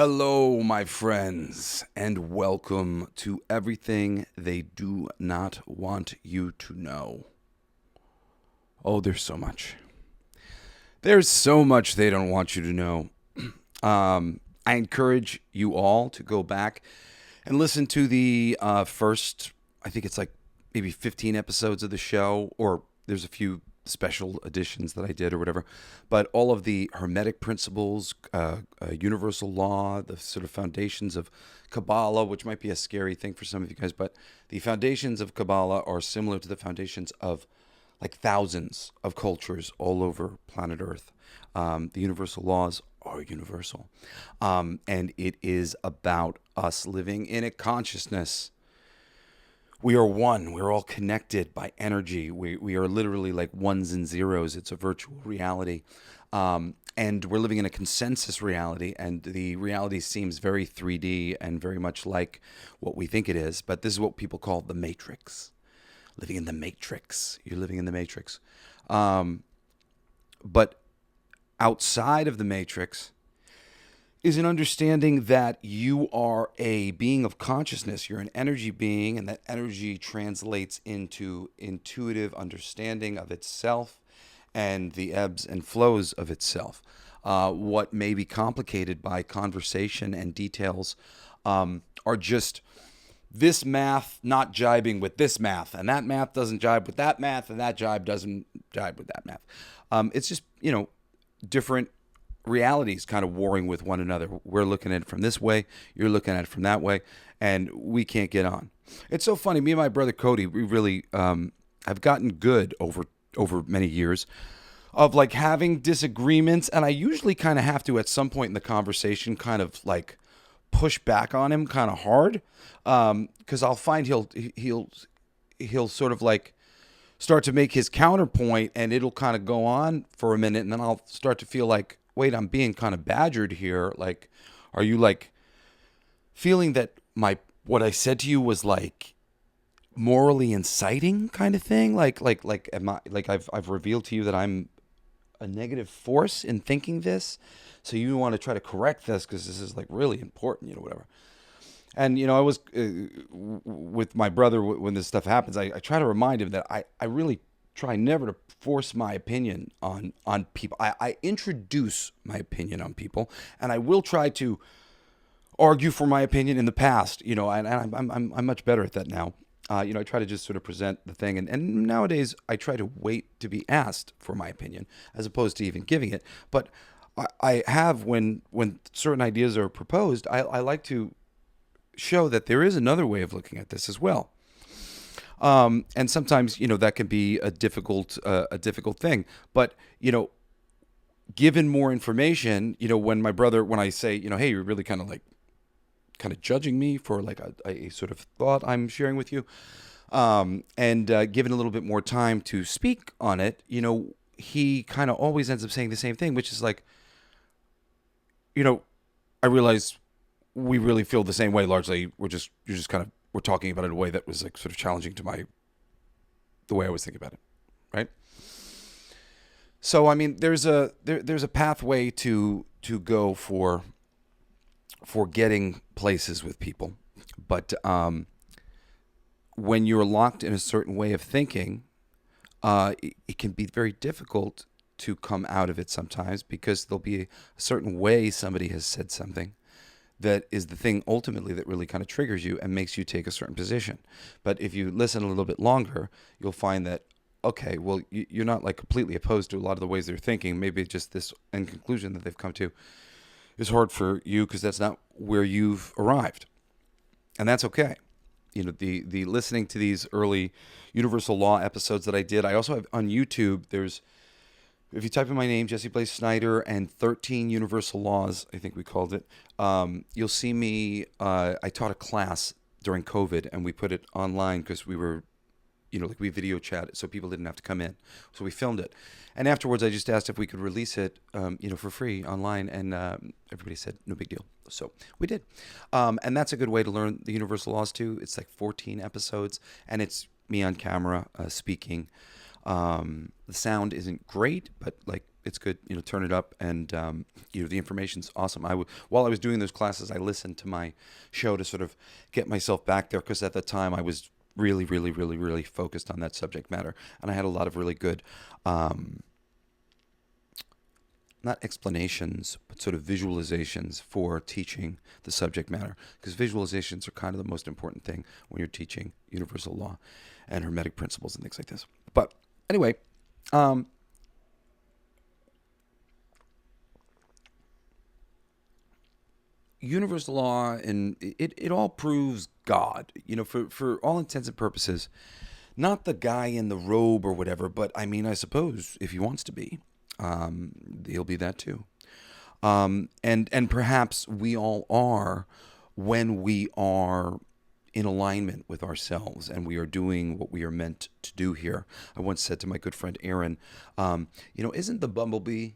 Hello, my friends, and welcome to Everything They Do Not Want You to Know. Oh, there's so much. There's so much they don't want you to know. I encourage you all to go back and listen to the first, I think it's like maybe 15 episodes of the show, or there's a few special editions that I did or whatever. But all of the Hermetic principles, universal law, the sort of foundations of Kabbalah, which might be a scary thing for some of you guys, but the foundations of Kabbalah are similar to the foundations of like thousands of cultures all over planet Earth. The universal laws are universal. And it is about us living in a consciousness. We are one. We're all connected by energy. We are literally like ones and zeros. It's a virtual reality. And we're living in a consensus reality. And the reality seems very 3D and very much like what we think it is. But this is what people call the matrix. Living in the matrix. You're living in the matrix. But outside of the matrix is an understanding that you are a being of consciousness. You're an energy being, and that energy translates into intuitive understanding of itself and the ebbs and flows of itself. What may be complicated by conversation and details are just this math not jibing with this math, and that math doesn't jibe with that math, and that jibe doesn't jibe with that math. It's just, different realities kind of warring with one another. We're looking at it from this way, you're looking at it from that way, and we can't get on. It's so funny. Me and my brother Cody, we really have gotten good over many years of like having disagreements, and I usually kind of have to at some point in the conversation kind of like push back on him kind of hard, because I'll find he'll sort of like start to make his counterpoint, and it'll kind of go on for a minute, and then I'll start to feel like, wait, I'm being kind of badgered here. Like, are you like feeling that what I said to you was like morally inciting kind of thing? Like am I like I've revealed to you that I'm a negative force in thinking this, so you want to try to correct this because this is like really important, whatever. And, I was with my brother when this stuff happens, I try to remind him that I really try never to force my opinion on people. I introduce my opinion on people, and I will try to argue for my opinion in the past, and I'm much better at that now. I try to just sort of present the thing. And nowadays I try to wait to be asked for my opinion as opposed to even giving it. But I have, when certain ideas are proposed, I like to show that there is another way of looking at this as well. And sometimes, that can be a difficult thing. But, given more information, when I say, hey, you're really kind of judging me for like a sort of thought I'm sharing with you, and given a little bit more time to speak on it, he kind of always ends up saying the same thing, which is like, I realize we really feel the same way. Largely, we're talking about it in a way that was like sort of challenging to the way I was thinking about it, right? So I mean, there's a pathway to go for getting places with people, but when you're locked in a certain way of thinking, it can be very difficult to come out of it sometimes, because there'll be a certain way somebody has said something that is the thing ultimately that really kind of triggers you and makes you take a certain position. But if you listen a little bit longer, you'll find that, okay, well, you're not like completely opposed to a lot of the ways they're thinking. Maybe just this end conclusion that they've come to is hard for you because that's not where you've arrived. And that's okay. The listening to these early universal law episodes that I did, I also have on YouTube, if you type in my name, Jesse Blaze Snider, and 13 Universal Laws, I think we called it, you'll see me. I taught a class during COVID, and we put it online because we were, we video chat, so people didn't have to come in. So we filmed it. And afterwards, I just asked if we could release it, for free online, and everybody said, no big deal. So we did. And that's a good way to learn the Universal Laws, too. It's like 14 episodes, and it's me on camera speaking. The sound isn't great, but like it's good. Turn it up, and the information's awesome. While I was doing those classes, I listened to my show to sort of get myself back there, because at the time I was really, really, really, really focused on that subject matter, and I had a lot of really good, not explanations, but sort of visualizations for teaching the subject matter, because visualizations are kind of the most important thing when you're teaching universal law and hermetic principles and things like this. But anyway, universal law, and it all proves God, for all intents and purposes. Not the guy in the robe or whatever, but I mean, I suppose if he wants to be, he'll be that too. And perhaps we all are, when we are in alignment with ourselves and we are doing what we are meant to do here. I once said to my good friend Aaron, isn't the bumblebee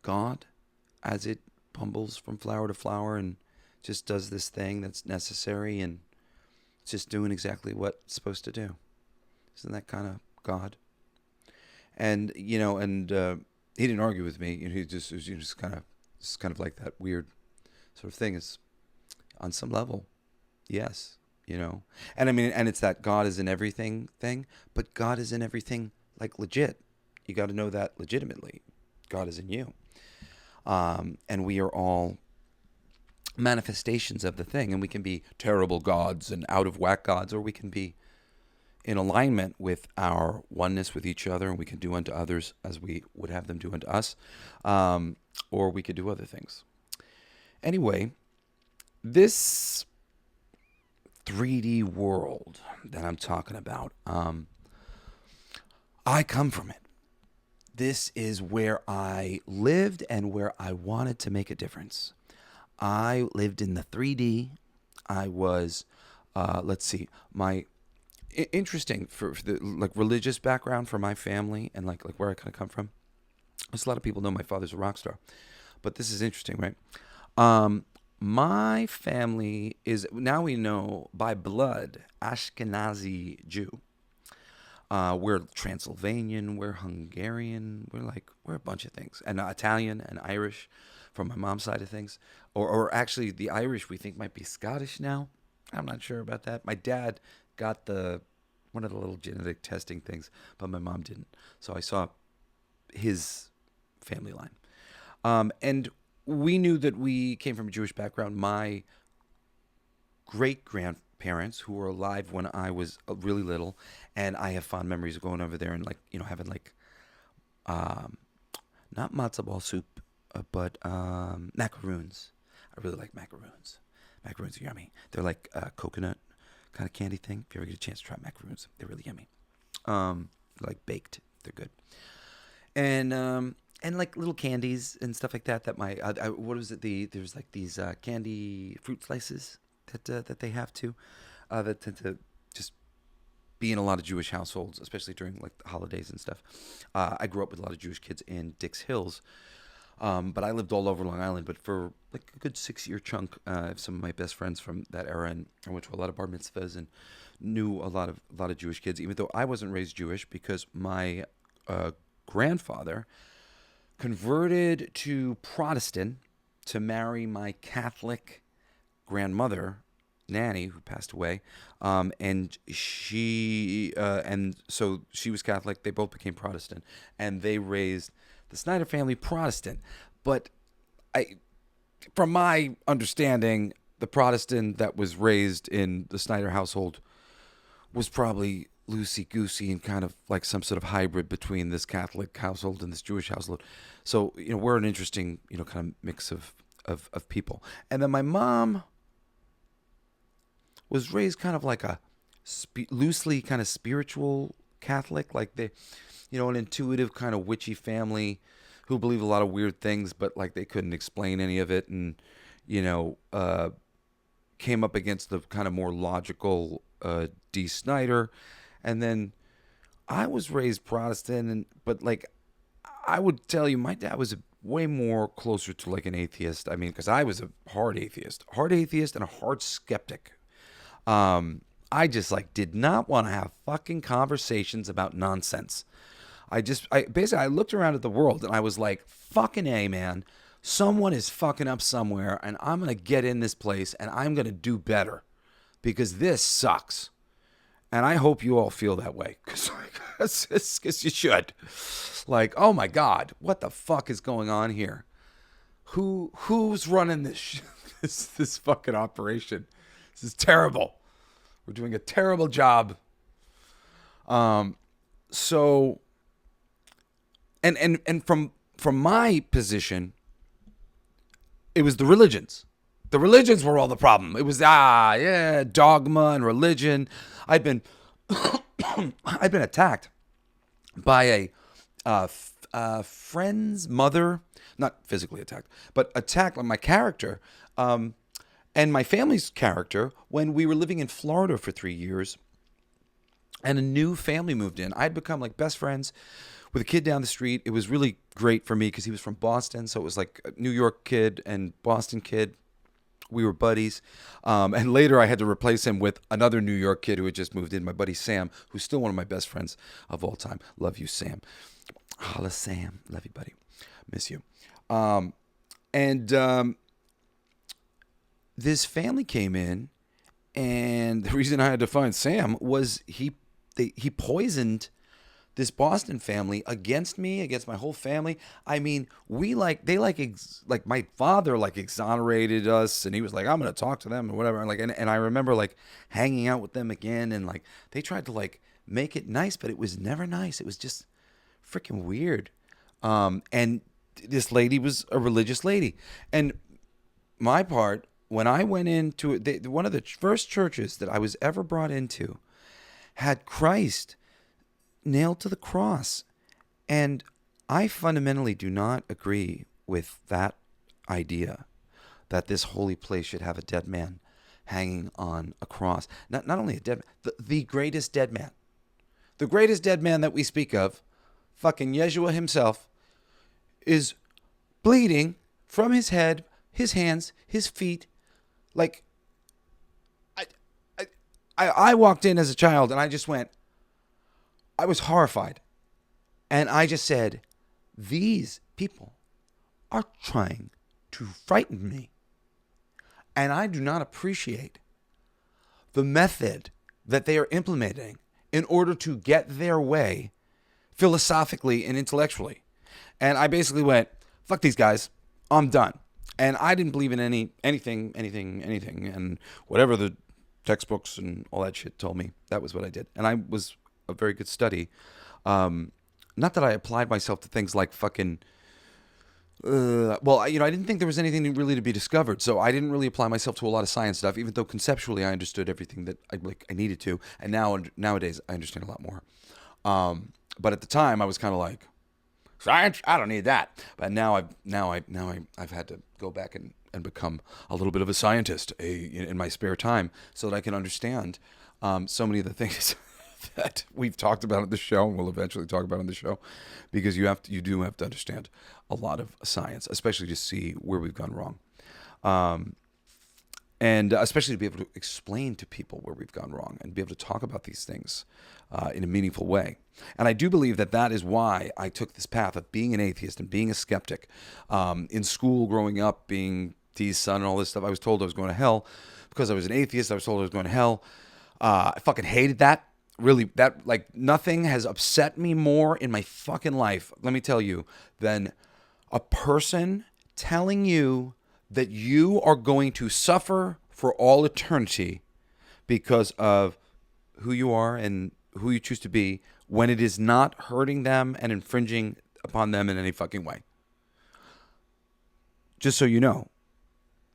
God, as it bumbles from flower to flower and just does this thing that's necessary, and it's just doing exactly what it's supposed to do? Isn't that kind of God? And he didn't argue with me. He just was just kind of like that weird sort of thing. Is on some level, yes, And I mean, and it's that God is in everything thing, but God is in everything like legit. You got to know that legitimately. God is in you, and we are all manifestations of the thing, and we can be terrible gods and out of whack gods, or we can be in alignment with our oneness with each other, and we can do unto others as we would have them do unto us, or we could do other things. Anyway, this 3D world that I'm talking about, I come from it. This is where I lived and where I wanted to make a difference. I lived in the 3D. I was, my interesting for the religious background for my family, and like where I kind of come from. A lot of people know my father's a rock star, but this is interesting, right? My family is, now we know by blood, Ashkenazi Jew. We're Transylvanian, we're Hungarian, we're a bunch of things, and Italian and Irish from my mom's side of things, or actually the Irish we think might be Scottish now. I'm not sure about that. My dad got one of the little genetic testing things, but my mom didn't. So I saw his family line. And we knew that we came from a Jewish background. My great-grandparents, who were alive when I was really little, and I have fond memories of going over there and having not matzo ball soup, but macaroons. I really like macaroons. Macaroons are yummy. They're like coconut kind of candy thing. If you ever get a chance to try macaroons, they're really yummy. Like baked, they're good. And like little candies and stuff like that. That what was it? There's like these candy fruit slices that they have too, that tend to just be in a lot of Jewish households, especially during like the holidays and stuff. I grew up with a lot of Jewish kids in Dix Hills. But I lived all over Long Island. But for like a good 6-year chunk, I have some of my best friends from that era, and I went to a lot of bar mitzvahs and knew a lot of Jewish kids. Even though I wasn't raised Jewish, because my grandfather converted to Protestant to marry my Catholic grandmother, Nanny, who passed away, and so she was Catholic. They both became Protestant, and they raised the Snider family Protestant. But from my understanding, the Protestant that was raised in the Snider household was probably loosey-goosey and kind of like some sort of hybrid between this Catholic household and this Jewish household. So, we're an interesting, kind of mix of people. And then my mom was raised kind of like a loosely kind of spiritual Catholic, like an intuitive kind of witchy family who believed a lot of weird things, but like they couldn't explain any of it, and came up against the kind of more logical D. Snider. And then I was raised Protestant, but like I would tell you, my dad was way more closer to like an atheist. I mean, because I was a hard atheist and a hard skeptic. I just did not want to have fucking conversations about nonsense. I looked around at the world and I was like, fucking A, man. Someone is fucking up somewhere, and I'm going to get in this place and I'm going to do better because this sucks. And I hope you all feel that way because you should. Like, oh my God, what the fuck is going on here? Who's running this fucking operation? This is terrible. We're doing a terrible job. So, and from my position, it was the religions. The religions were all the problem. It was dogma and religion. I'd been attacked by a friend's mother, not physically attacked, but attacked by my character and my family's character when we were living in Florida for 3 years, and a new family moved in. I'd become like best friends with a kid down the street. It was really great for me because he was from Boston, so it was like a New York kid and Boston kid. We were buddies. And later I had to replace him with another New York kid who had just moved in, my buddy Sam, who's still one of my best friends of all time. Love you, Sam. Holla, Sam. Love you, buddy. Miss you. This family came in, and the reason I had to find Sam was he poisoned this Boston family against me, against my whole family. I mean, my father exonerated us, and he was like, I'm going to talk to them or whatever. And I remember like hanging out with them again, and like they tried to like make it nice, but it was never nice. It was just freaking weird. And this lady was a religious lady. And my part, when I went into one of the first churches that I was ever brought into had Christ nailed to the cross. And I fundamentally do not agree with that idea that this holy place should have a dead man hanging on a cross. Not only a dead man, the greatest dead man. The greatest dead man that we speak of, fucking Yeshua himself, is bleeding from his head, his hands, his feet. Like, I walked in as a child and I just went, I was horrified. And I just said, these people are trying to frighten me. And I do not appreciate the method that they are implementing in order to get their way philosophically and intellectually. And I basically went, fuck these guys. I'm done. And I didn't believe in anything. And whatever the textbooks and all that shit told me, that was what I did. And I was a very good study. Not that I applied myself to things like fucking... I didn't think there was anything really to be discovered. So I didn't really apply myself to a lot of science stuff, even though conceptually I understood everything that I needed to. And nowadays I understand a lot more. But at the time I was kind of like, science? I don't need that. But now I've had to go back and become a little bit of a scientist in my spare time so that I can understand so many of the things that we've talked about on the show and we'll eventually talk about on the show, because you do have to understand a lot of science, especially to see where we've gone wrong. And especially to be able to explain to people where we've gone wrong and be able to talk about these things in a meaningful way. And I do believe that is why I took this path of being an atheist and being a skeptic. In school, growing up, being teased, son, and all this stuff, I was told I was going to hell because I was an atheist. I was told I was going to hell. I fucking hated that. Really, nothing has upset me more in my fucking life, let me tell you, than a person telling you that you are going to suffer for all eternity because of who you are and who you choose to be, when it is not hurting them and infringing upon them in any fucking way. Just so you know,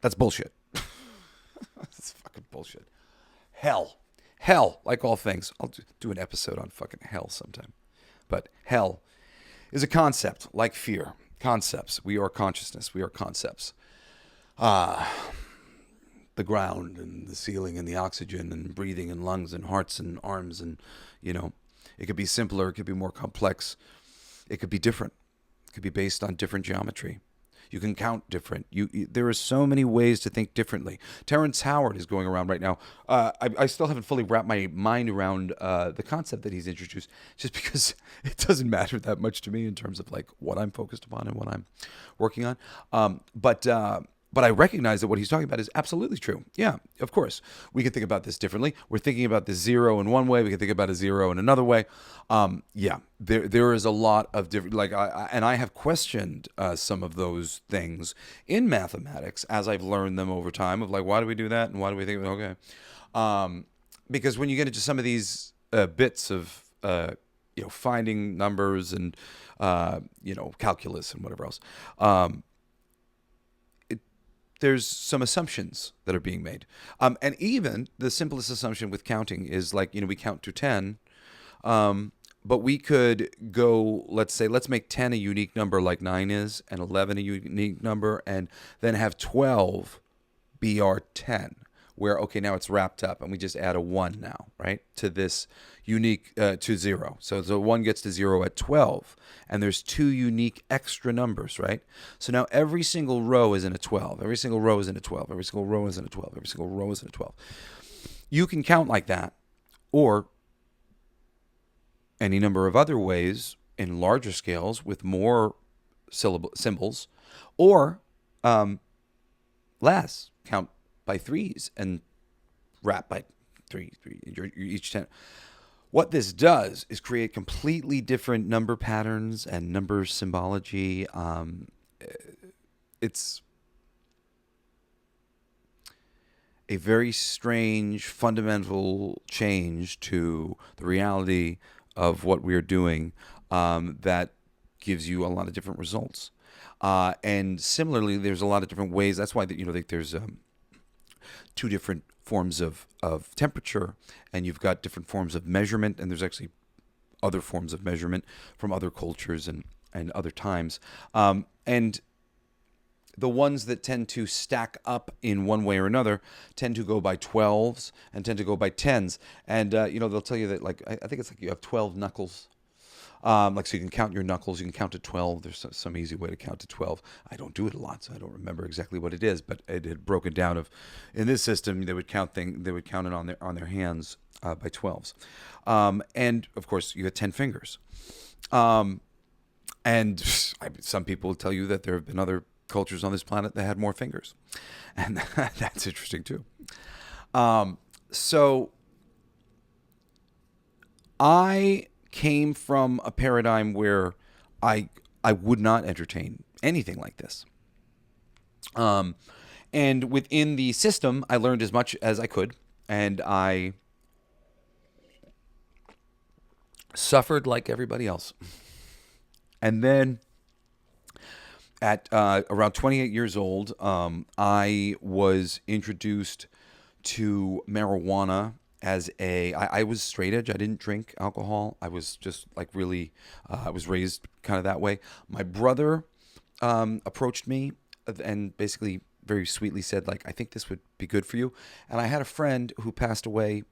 that's bullshit. That's fucking bullshit. Hell, like all things. I'll do an episode on fucking hell sometime. But hell is a concept like fear. Concepts. We are consciousness. We are concepts. The ground and the ceiling and the oxygen and breathing and lungs and hearts and arms and, it could be simpler. It could be more complex. It could be different. It could be based on different geometry. You can count different. There are so many ways to think differently. Terrence Howard is going around right now. I still haven't fully wrapped my mind around the concept that he's introduced, just because it doesn't matter that much to me in terms of like what I'm focused upon and what I'm working on. But I recognize that what he's talking about is absolutely true. Yeah, of course. We can think about this differently. We're thinking about the zero in one way. We can think about a zero in another way. Yeah, there is a lot of different, like, I have questioned some of those things in mathematics as I've learned them over time of like, why do we do that? And why do we think, okay. Because when you get into some of these bits of, finding numbers and, calculus and whatever else, there's some assumptions that are being made. And even the simplest assumption with counting is like, we count to 10. But we could go, let's make 10 a unique number like 9 is, and 11 a unique number, and then have 12 be our 10. Where, okay, now it's wrapped up, and we just add a 1 now, right, to this unique, to 0. So the 1 gets to 0 at 12, and there's 2 unique extra numbers, right? So now every single row is in a 12. Every single row is in a 12. Every single row is in a 12. Every single row is in a 12. You can count like that, or any number of other ways in larger scales with more symbols, or less. Count by threes and wrap by three each 10. What this does is create completely different number patterns and number symbology. It's a very strange fundamental change to the reality of what we're doing that gives you a lot of different results. And similarly, there's a lot of different ways. That's why there's 2 different forms of temperature, and you've got different forms of measurement, and there's actually other forms of measurement from other cultures and other times. And the ones that tend to stack up in one way or another tend to go by 12s and tend to go by 10s. And, they'll tell you that, like, I think it's like you have 12 knuckles. So you can count your knuckles. You can count to 12. There's some easy way to count to 12. I don't do it a lot, so I don't remember exactly what it is. But it had broken down in this system, they would count it on their hands by 12s. And of course, you had 10 fingers. And some people will tell you that there have been other cultures on this planet that had more fingers, and that's interesting too. So I came from a paradigm where I would not entertain anything like this. And within the system, I learned as much as I could, and I suffered like everybody else. And then at around 28 years old, I was introduced to marijuana as I was straight edge. I didn't drink alcohol. I was just like really, I was raised kind of that way. My brother approached me and basically very sweetly said, like, I think this would be good for you. And I had a friend who passed away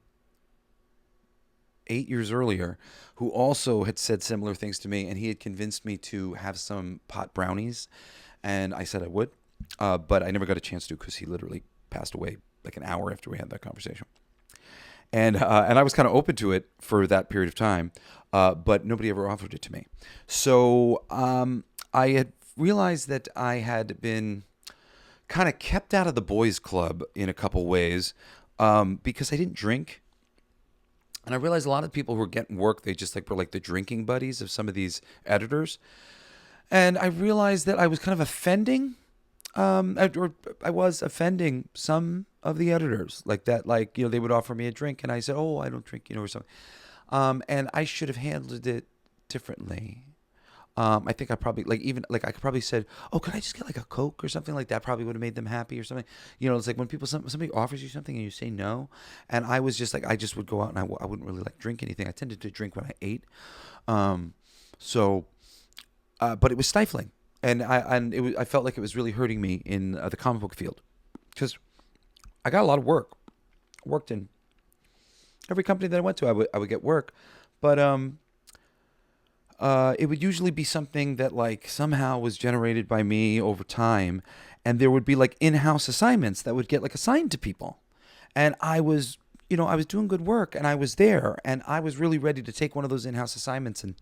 8 years earlier who also had said similar things to me, and he had convinced me to have some pot brownies, and I said I would, but I never got a chance to because he literally passed away like an hour after we had that conversation. And I was kind of open to it for that period of time, but nobody ever offered it to me. So I had realized that I had been kind of kept out of the boys' club in a couple ways because I didn't drink. And I realized a lot of people who were getting work, they just were like the drinking buddies of some of these editors. And I realized that I was kind of offending, or I was offending some of the editors like that. Like, they would offer me a drink and I said, oh, I don't drink, or something. And I should have handled it differently. I think I probably I could probably said, oh, could I just get like a Coke or something like that? Probably would have made them happy or something. It's like when somebody offers you something and you say no. And I was just like, I just would go out and I wouldn't really like drink anything. I tended to drink when I ate. But it was stifling. And I felt like it was really hurting me in the comic book field because I got a lot of work. I worked in every company that I went to. I would get work, but it would usually be something that like somehow was generated by me over time, and there would be like in-house assignments that would get like assigned to people, and I was, I was doing good work, and I was there, and I was really ready to take one of those in-house assignments and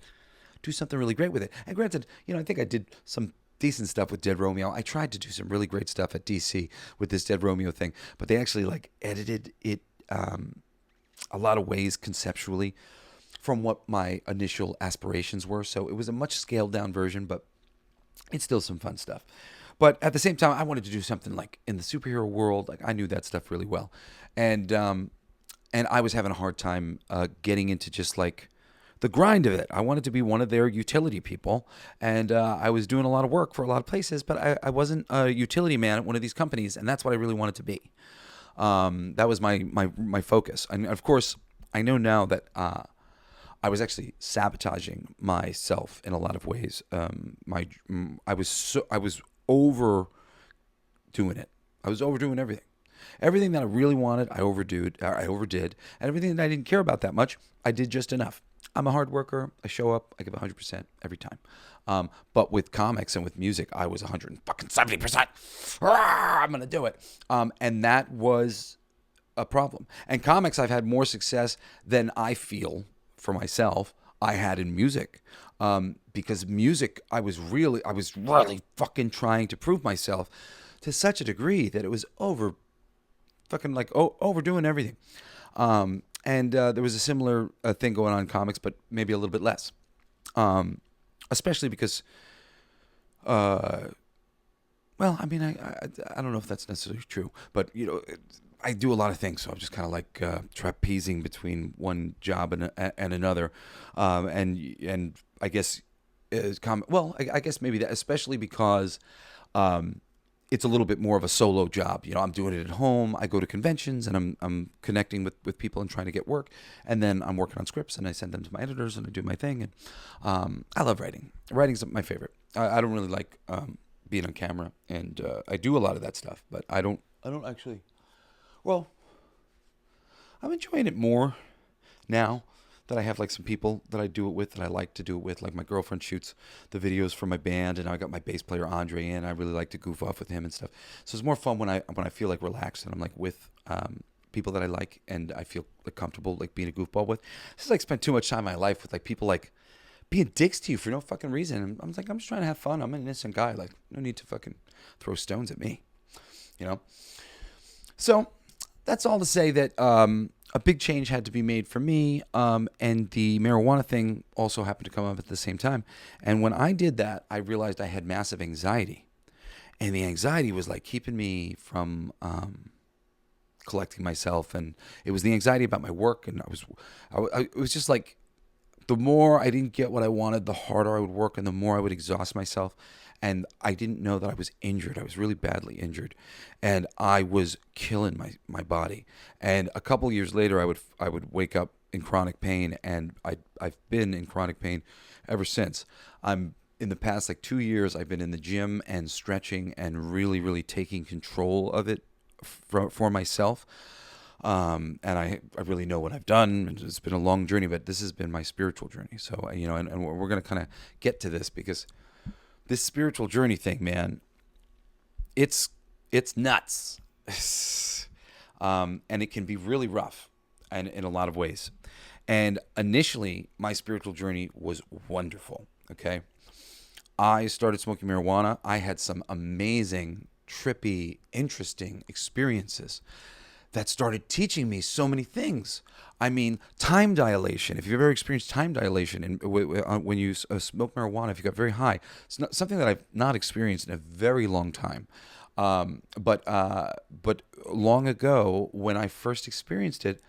do something really great with it. And granted, I think I did some decent stuff with Dead Romeo. I tried to do some really great stuff at DC with this Dead Romeo thing, but they actually like edited it a lot of ways conceptually from what my initial aspirations were. So it was a much scaled down version, but it's still some fun stuff. But at the same time, I wanted to do something like in the superhero world. Like I knew that stuff really well, and I was having a hard time getting into just like the grind of it. I wanted to be one of their utility people, and I was doing a lot of work for a lot of places, but I wasn't a utility man at one of these companies, and that's what I really wanted to be. That was my focus, and of course, I know now that I was actually sabotaging myself in a lot of ways. I was overdoing it. I was overdoing everything. Everything that I really wanted, I overdid, and everything that I didn't care about that much, I did just enough. I'm a hard worker. I show up. I give 100% every time. But with comics and with music, I was 170%. I'm gonna do it. And that was a problem. And comics, I've had more success than I feel for myself I had in music. Because music, I was really fucking trying to prove myself to such a degree that it was overdoing everything. And there was a similar thing going on in comics, but maybe a little bit less. Especially because, well, I mean, I don't know if that's necessarily true, but I do a lot of things, so I'm just kind of like trapezing between one job and another, and I guess I guess maybe that, especially because it's a little bit more of a solo job. I'm doing it at home. I go to conventions and I'm connecting with people and trying to get work, and then I'm working on scripts and I send them to my editors and I do my thing. And I love writing. Writing's my favorite. I don't really like being on camera, and I do a lot of that stuff, but I don't actually. Well, I'm enjoying it more now that I have like some people that I do it with that I like to do it with. Like my girlfriend shoots the videos for my band, and I got my bass player Andre in. I really like to goof off with him and stuff. So it's more fun when I feel like relaxed and I'm like with people that I like and I feel like comfortable like being a goofball with. This is like spent too much time in my life with like people like being dicks to you for no fucking reason. And I'm like, I'm just trying to have fun. I'm an innocent guy. Like, no need to fucking throw stones at me, So that's all to say that a big change had to be made for me, and the marijuana thing also happened to come up at the same time. And when I did that, I realized I had massive anxiety, and the anxiety was like keeping me from collecting myself, and it was the anxiety about my work, and it was just like the more I didn't get what I wanted, the harder I would work, and the more I would exhaust myself. And I didn't know that I was injured. I was really badly injured, and I was killing my body. And a couple years later, I would wake up in chronic pain, and I've been in chronic pain ever since. In the past like 2 years, I've been in the gym and stretching and really, really taking control of it for myself. And I really know what I've done. It's been a long journey, but this has been my spiritual journey. So, and we're going to kind of get to this because this spiritual journey thing, man, it's nuts. And it can be really rough and in a lot of ways. And initially, my spiritual journey was wonderful, okay? I started smoking marijuana. I had some amazing, trippy, interesting experiences that started teaching me so many things. I mean, time dilation. If you've ever experienced time dilation and when you smoke marijuana, if you got very high, it's not something that I've not experienced in a very long time. But long ago, when I first experienced it,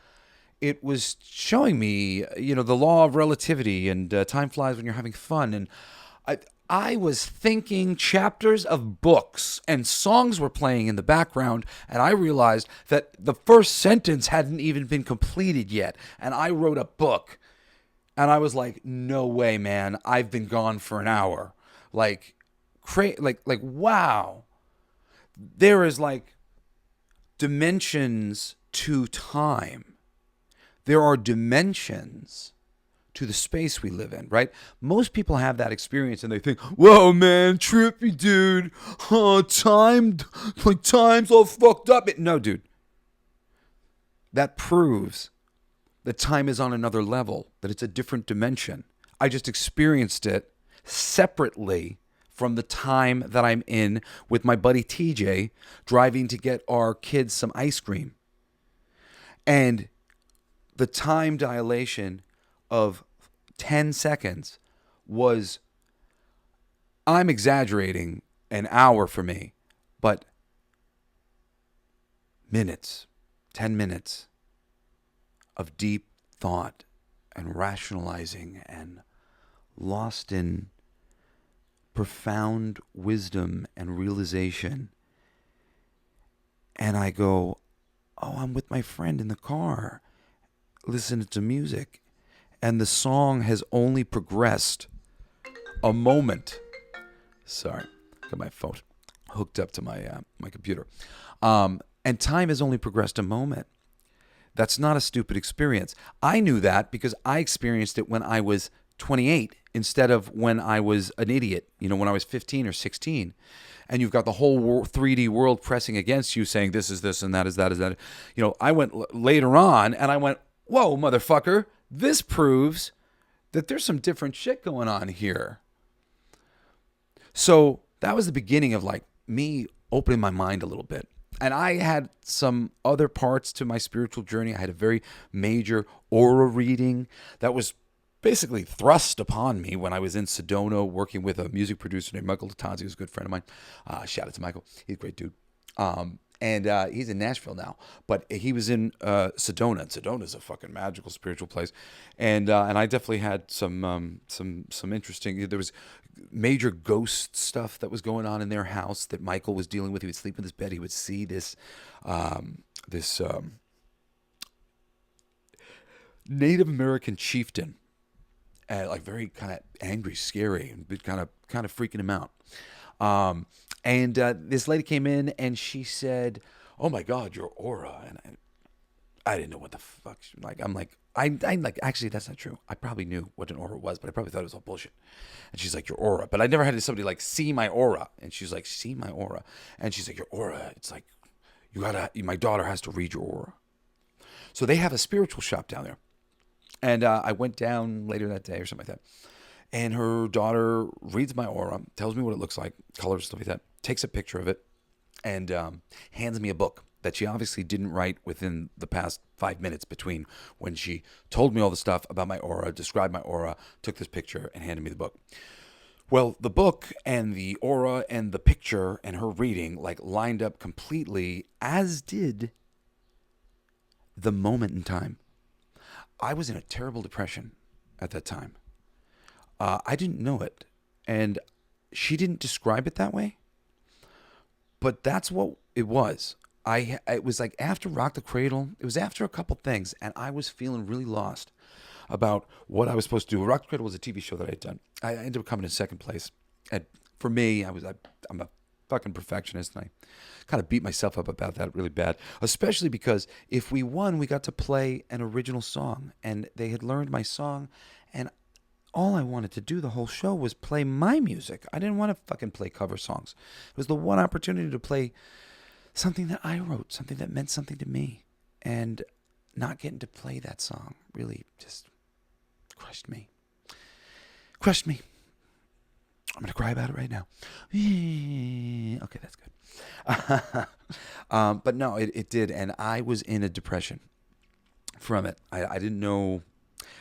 it was showing me, the law of relativity and time flies when you're having fun. And I was thinking chapters of books and songs were playing in the background, and I realized that the first sentence hadn't even been completed yet, and I wrote a book. And I was like, no way, man. I've been gone for an hour. Like wow. There is like dimensions to time. There are dimensions to the space we live in, right? Most people have that experience and they think, whoa, man, trippy, dude. Time's all fucked up. No, dude. That proves that time is on another level, that it's a different dimension. I just experienced it separately from the time that I'm in with my buddy TJ driving to get our kids some ice cream. And the time dilation of 10 seconds was, I'm exaggerating, an hour for me, but minutes, 10 minutes of deep thought and rationalizing and lost in profound wisdom and realization. And I go, oh, I'm with my friend in the car, listening to music. And the song has only progressed a moment. Sorry, got my phone hooked up to my computer. And time has only progressed a moment. That's not a stupid experience. I knew that because I experienced it when I was 28 instead of when I was an idiot, when I was 15 or 16. And you've got the whole 3D world pressing against you saying this is this and that is that is that. I went later on and I went, whoa, motherfucker, this proves that there's some different shit going on here. So that was the beginning of me opening my mind a little bit. And I had some other parts to my spiritual journey. I had a very major aura reading that was basically thrust upon me when I was in Sedona working with a music producer named Michael Latanzi, who's a good friend of mine. Shout out to Michael. He's a great dude. And he's in Nashville now, but he was in Sedona. And Sedona's a fucking magical spiritual place. And I definitely had some interesting, there was major ghost stuff that was going on in their house that Michael was dealing with. He would sleep in his bed. He would see this Native American chieftain, very kind of angry, scary, and kind of freaking him out. And this lady came in and she said, "Oh my God, your aura!" And I didn't know what the fuck. I'm like, actually, that's not true. I probably knew what an aura was, but I probably thought it was all bullshit. And she's like, "Your aura," but I never had somebody see my aura. And she's like, "See my aura?" And she's like, "Your aura. It's like my daughter has to read your aura." So they have a spiritual shop down there. And I went down later that day or something like that. And her daughter reads my aura, tells me what it looks like, colors, stuff like that, takes a picture of it, and hands me a book that she obviously didn't write within the past 5 minutes between when she told me all the stuff about my aura, described my aura, took this picture, and handed me the book. Well, the book and the aura and the picture and her reading lined up completely, as did the moment in time. I was in a terrible depression at that time. I didn't know it, and she didn't describe it that way, but that's what it was. It was after Rock the Cradle, it was after a couple things, and I was feeling really lost about what I was supposed to do. Rock the Cradle was a TV show that I had done. I ended up coming in second place, and for me, I'm a fucking perfectionist, and I kind of beat myself up about that really bad, especially because if we won, we got to play an original song, and they had learned my song, and all I wanted to do the whole show was play my music. I didn't want to fucking play cover songs. It was the one opportunity to play something that I wrote, something that meant something to me, and not getting to play that song really just crushed me. I'm going to cry about it right now. Okay, that's good. But no, it did. And I was in a depression from it. I didn't know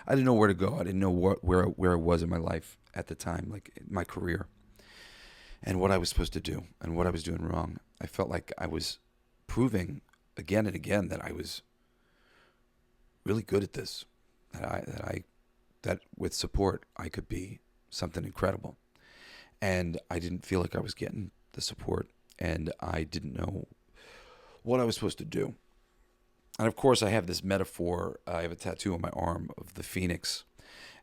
where to go. I didn't know where I was in my life at the time, my career, and what I was supposed to do and what I was doing wrong. I felt like I was proving again and again that I was really good at this, that with support I could be something incredible. And I didn't feel like I was getting the support, and I didn't know what I was supposed to do. And of course, I have this metaphor. I have a tattoo on my arm of the phoenix,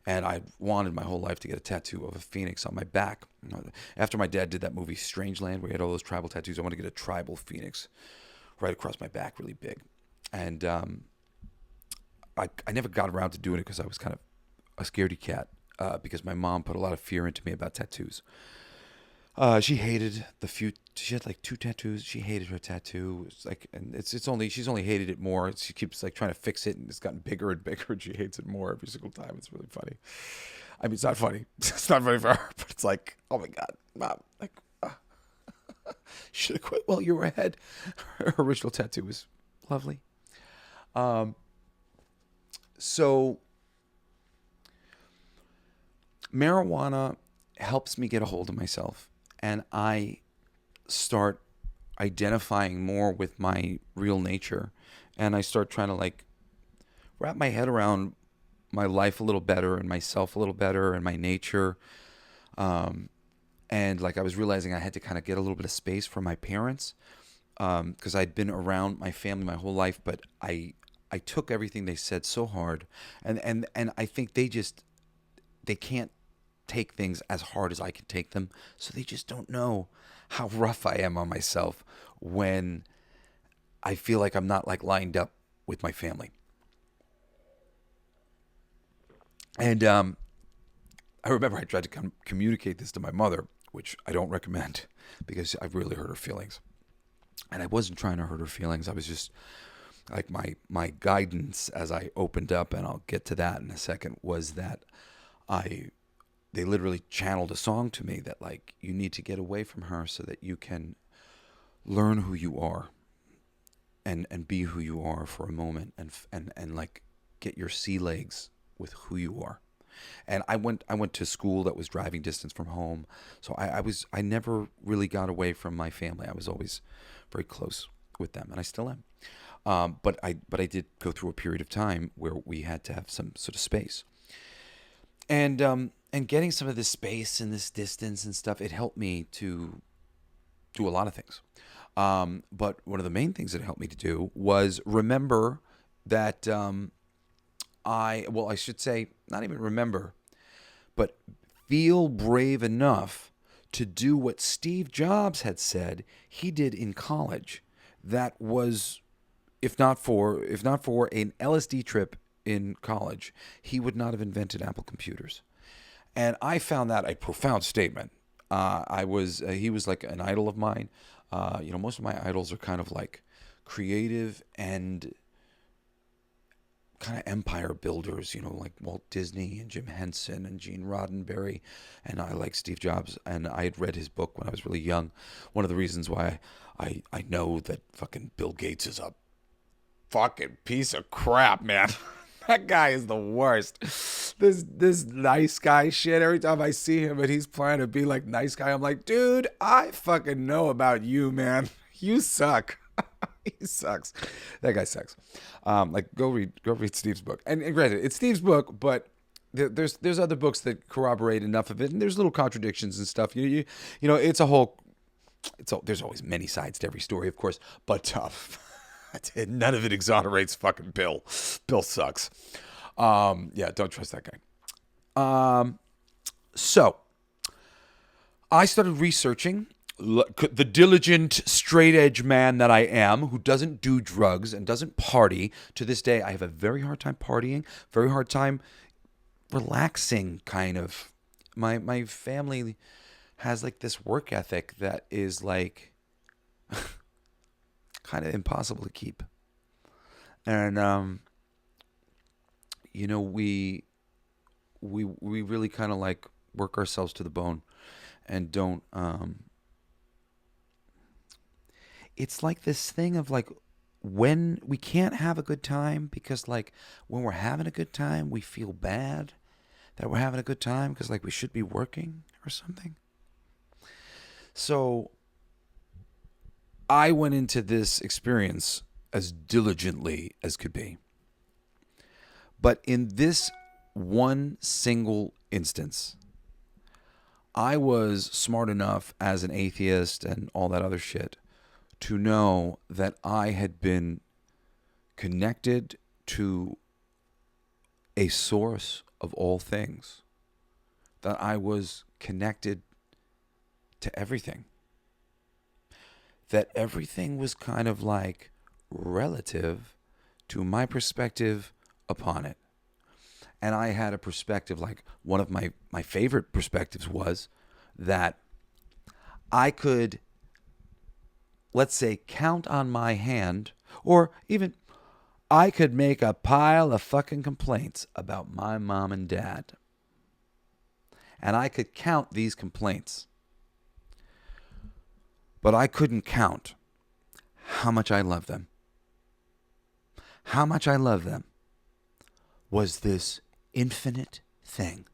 and I wanted my whole life to get a tattoo of a phoenix on my back. After my dad did that movie Strangeland, where he had all those tribal tattoos, I wanted to get a tribal phoenix right across my back, really big. And I never got around to doing it because I was kind of a scaredy cat because my mom put a lot of fear into me about tattoos. She hated the few. She had like 2 tattoos. She hated her tattoo. It's like, and it's only she's only hated it more. She keeps like trying to fix it, and it's gotten bigger and bigger. And she hates it more every single time. It's really funny. I mean, it's not funny. It's not funny for her, but it's like, oh my god, mom, like, should have quit while you were ahead. Her original tattoo was lovely. So marijuana helps me get a hold of myself, and I start identifying more with my real nature, and I start trying to like wrap my head around my life a little better and myself a little better and my nature. And like I was realizing I had to kind of get a little bit of space from my parents because I'd been around my family my whole life, but I took everything they said so hard, and I think they can't take things as hard as I can take them, so they just don't know how rough I am on myself when I feel like I'm not like lined up with my family. And I remember I tried to communicate this to my mother, which I don't recommend because I really hurt her feelings. And I wasn't trying to hurt her feelings. I was just like my guidance as I opened up, and I'll get to that in a second, was that they literally channeled a song to me that like you need to get away from her so that you can learn who you are and be who you are for a moment and like get your sea legs with who you are. And I went to school that was driving distance from home, so I never really got away from my family. I was always very close with them, and I still am. But I did go through a period of time where we had to have some sort of space, and getting some of this space and this distance and stuff, it helped me to do a lot of things. But one of the main things it helped me to do was remember that I should say, not even remember, but feel brave enough to do what Steve Jobs had said he did in college. That was, if not for an LSD trip in college, he would not have invented Apple computers. And I found that a profound statement. He was like an idol of mine. Most of my idols are kind of like creative and kind of empire builders, like Walt Disney and Jim Henson and Gene Roddenberry. And I like Steve Jobs, and I had read his book when I was really young. One of the reasons why I know that fucking Bill Gates is a fucking piece of crap, man. That guy is the worst. This nice guy shit. Every time I see him and he's planning to be like nice guy, I'm like, dude, I fucking know about you, man. You suck. He sucks. That guy sucks. Go read Steve's book. And granted, it's Steve's book, but there's other books that corroborate enough of it, and there's little contradictions and stuff. It's a whole. There's always many sides to every story, of course, but none of it exonerates fucking Bill. Bill sucks. Yeah, don't trust that guy. So I started researching. The diligent, straight-edge man that I am, who doesn't do drugs and doesn't party. To this day, I have a very hard time partying, very hard time relaxing, kind of. My family has like this work ethic that is like kind of impossible to keep. And we really kind of like work ourselves to the bone and don't it's like this thing of like when we can't have a good time because like when we're having a good time we feel bad that we're having a good time because like we should be working or something. So I went into this experience as diligently as could be. But in this one single instance, I was smart enough as an atheist and all that other shit to know that I had been connected to a source of all things, that I was connected to everything, that everything was kind of like relative to my perspective upon it. And I had a perspective, like one of my favorite perspectives was that I could, let's say, count on my hand, or even I could make a pile of fucking complaints about my mom and dad. And I could count these complaints. But I couldn't count how much I love them. How much I love them was this infinite thing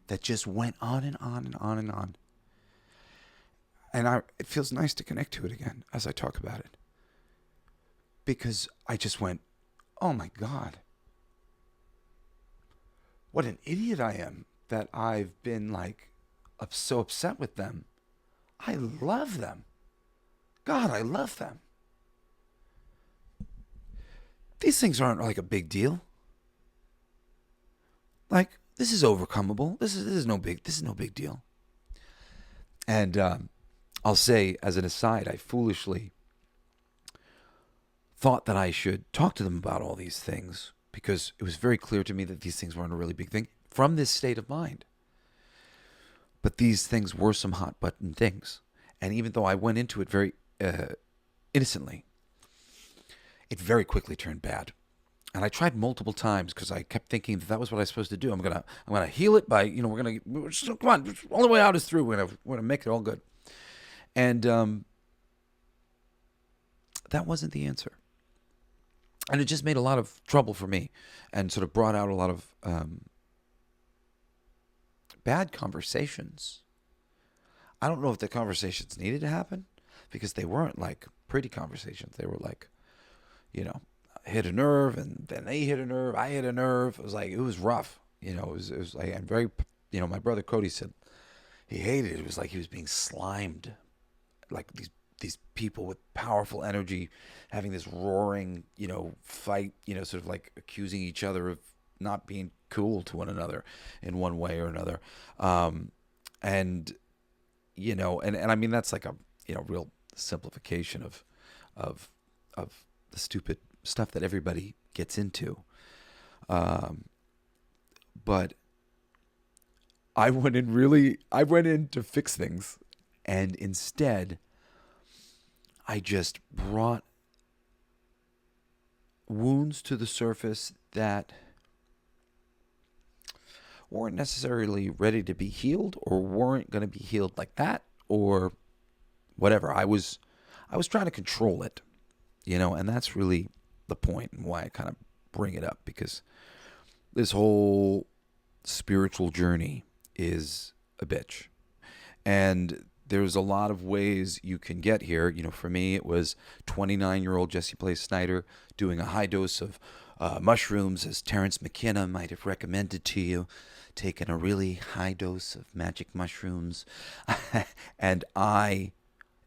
that just went on and on and on and on. And it feels nice to connect to it again as I talk about it. Because I just went, oh my God. What an idiot I am that I've been like so upset with them. I love them. God, I love them. These things aren't like a big deal. Like, this is overcomable. This is no big deal. And I'll say, as an aside, I foolishly thought that I should talk to them about all these things because it was very clear to me that these things weren't a really big thing from this state of mind. But these things were some hot button things. And even though I went into it very innocently, it very quickly turned bad. And I tried multiple times because I kept thinking that was what I was supposed to do. I'm gonna heal it by, come on, all the way out is through. We're gonna make it all good. And that wasn't the answer. And it just made a lot of trouble for me and sort of brought out a lot of bad conversations. I don't know if the conversations needed to happen because they weren't like pretty conversations. They were like, hit a nerve and then they hit a nerve. I hit a nerve. It was rough. It was like, I'm very, my brother Cody said he hated it. It was like he was being slimed. Like these people with powerful energy having this roaring, fight, sort of like accusing each other of not being cool to one another in one way or another. And I mean, that's like a, real simplification of the stupid stuff that everybody gets into. But I went in to fix things, and instead I just brought wounds to the surface that weren't necessarily ready to be healed or weren't going to be healed like that or whatever. I was trying to control it, and that's really the point and why I kind of bring it up, because this whole spiritual journey is a bitch. And there's a lot of ways you can get here. For me, it was 29-year-old Jesse Blaze Snider doing a high dose of mushrooms, as Terrence McKenna might have recommended to you, taking a really high dose of magic mushrooms. And I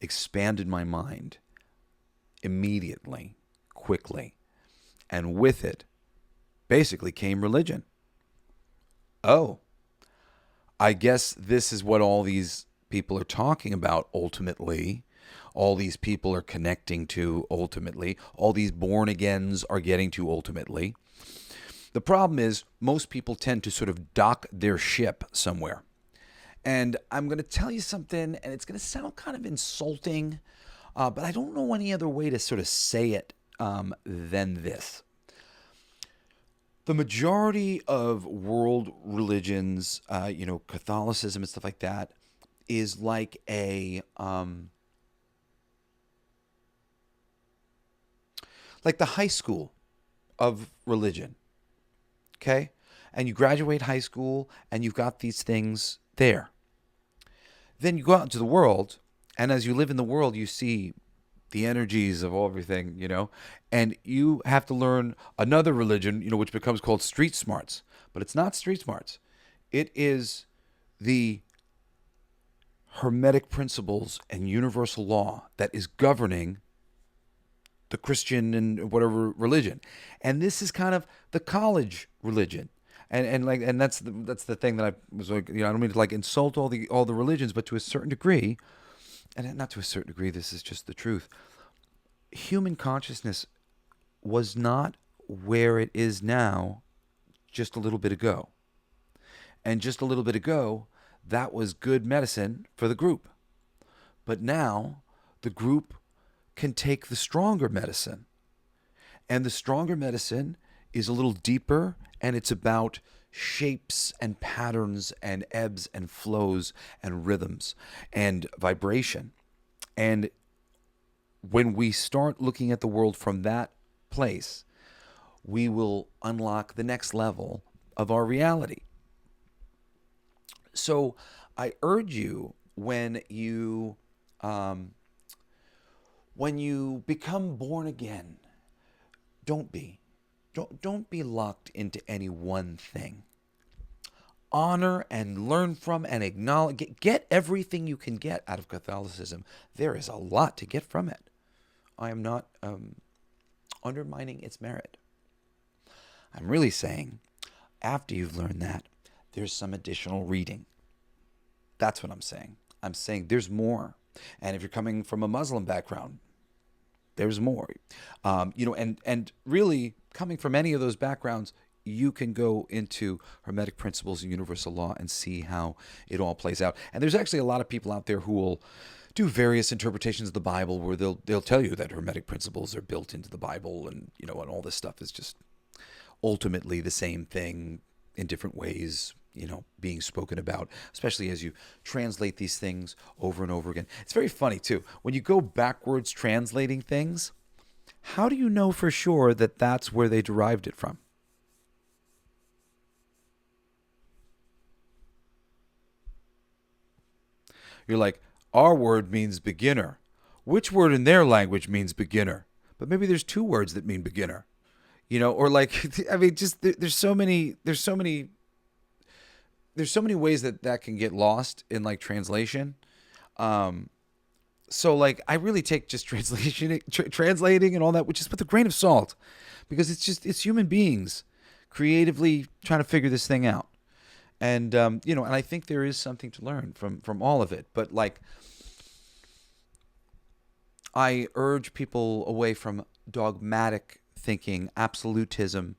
expanded my mind immediately, quickly. And with it, basically came religion. Oh, I guess this is what all these people are talking about ultimately. All these people are connecting to ultimately. All these born-agains are getting to ultimately. The problem is most people tend to sort of dock their ship somewhere. And I'm going to tell you something, and it's going to sound kind of insulting, but I don't know any other way to sort of say it than this. The majority of world religions, Catholicism and stuff like that, is like like the high school of religion. Okay? And you graduate high school and you've got these things there. Then you go out into the world, and as you live in the world, you see the energies of everything, and you have to learn another religion, which becomes called street smarts. But it's not street smarts. It is the hermetic principles and universal law that is governing the Christian and whatever religion. And this is kind of the college religion. And that's the thing that I was like, I don't mean to like insult all the religions, but to a certain degree, and not to a certain degree, this is just the truth. Human consciousness was not where it is now just a little bit ago. And just a little bit ago, that was good medicine for the group. But now the group can take the stronger medicine. And the stronger medicine is a little deeper, and it's about shapes and patterns and ebbs and flows and rhythms and vibration. And when we start looking at the world from that place, we will unlock the next level of our reality. So I urge you, when you become born again, don't be locked into any one thing. Honor and learn from and acknowledge, get everything you can get out of Catholicism. There is a lot to get from it. I am not undermining its merit. I'm really saying, after you've learned that, there's some additional reading. That's what I'm saying. I'm saying there's more. And if you're coming from a Muslim background, there's more. And really, coming from any of those backgrounds, you can go into Hermetic principles and universal law and see how it all plays out. And there's actually a lot of people out there who will do various interpretations of the Bible where they'll tell you that Hermetic principles are built into the Bible, and and all this stuff is just ultimately the same thing in different ways, being spoken about, especially as you translate these things over and over again. It's very funny too. When you go backwards translating things, how do you know for sure that that's where they derived it from? You're like, our word means beginner. Which word in their language means beginner? But maybe there's two words that mean beginner. Or like, I mean, just there's so many ways that can get lost in like translation. So like, I really take just translating and all that, which is with a grain of salt, because it's human beings creatively trying to figure this thing out. And, and I think there is something to learn from all of it. But like, I urge people away from dogmatic thinking, absolutism.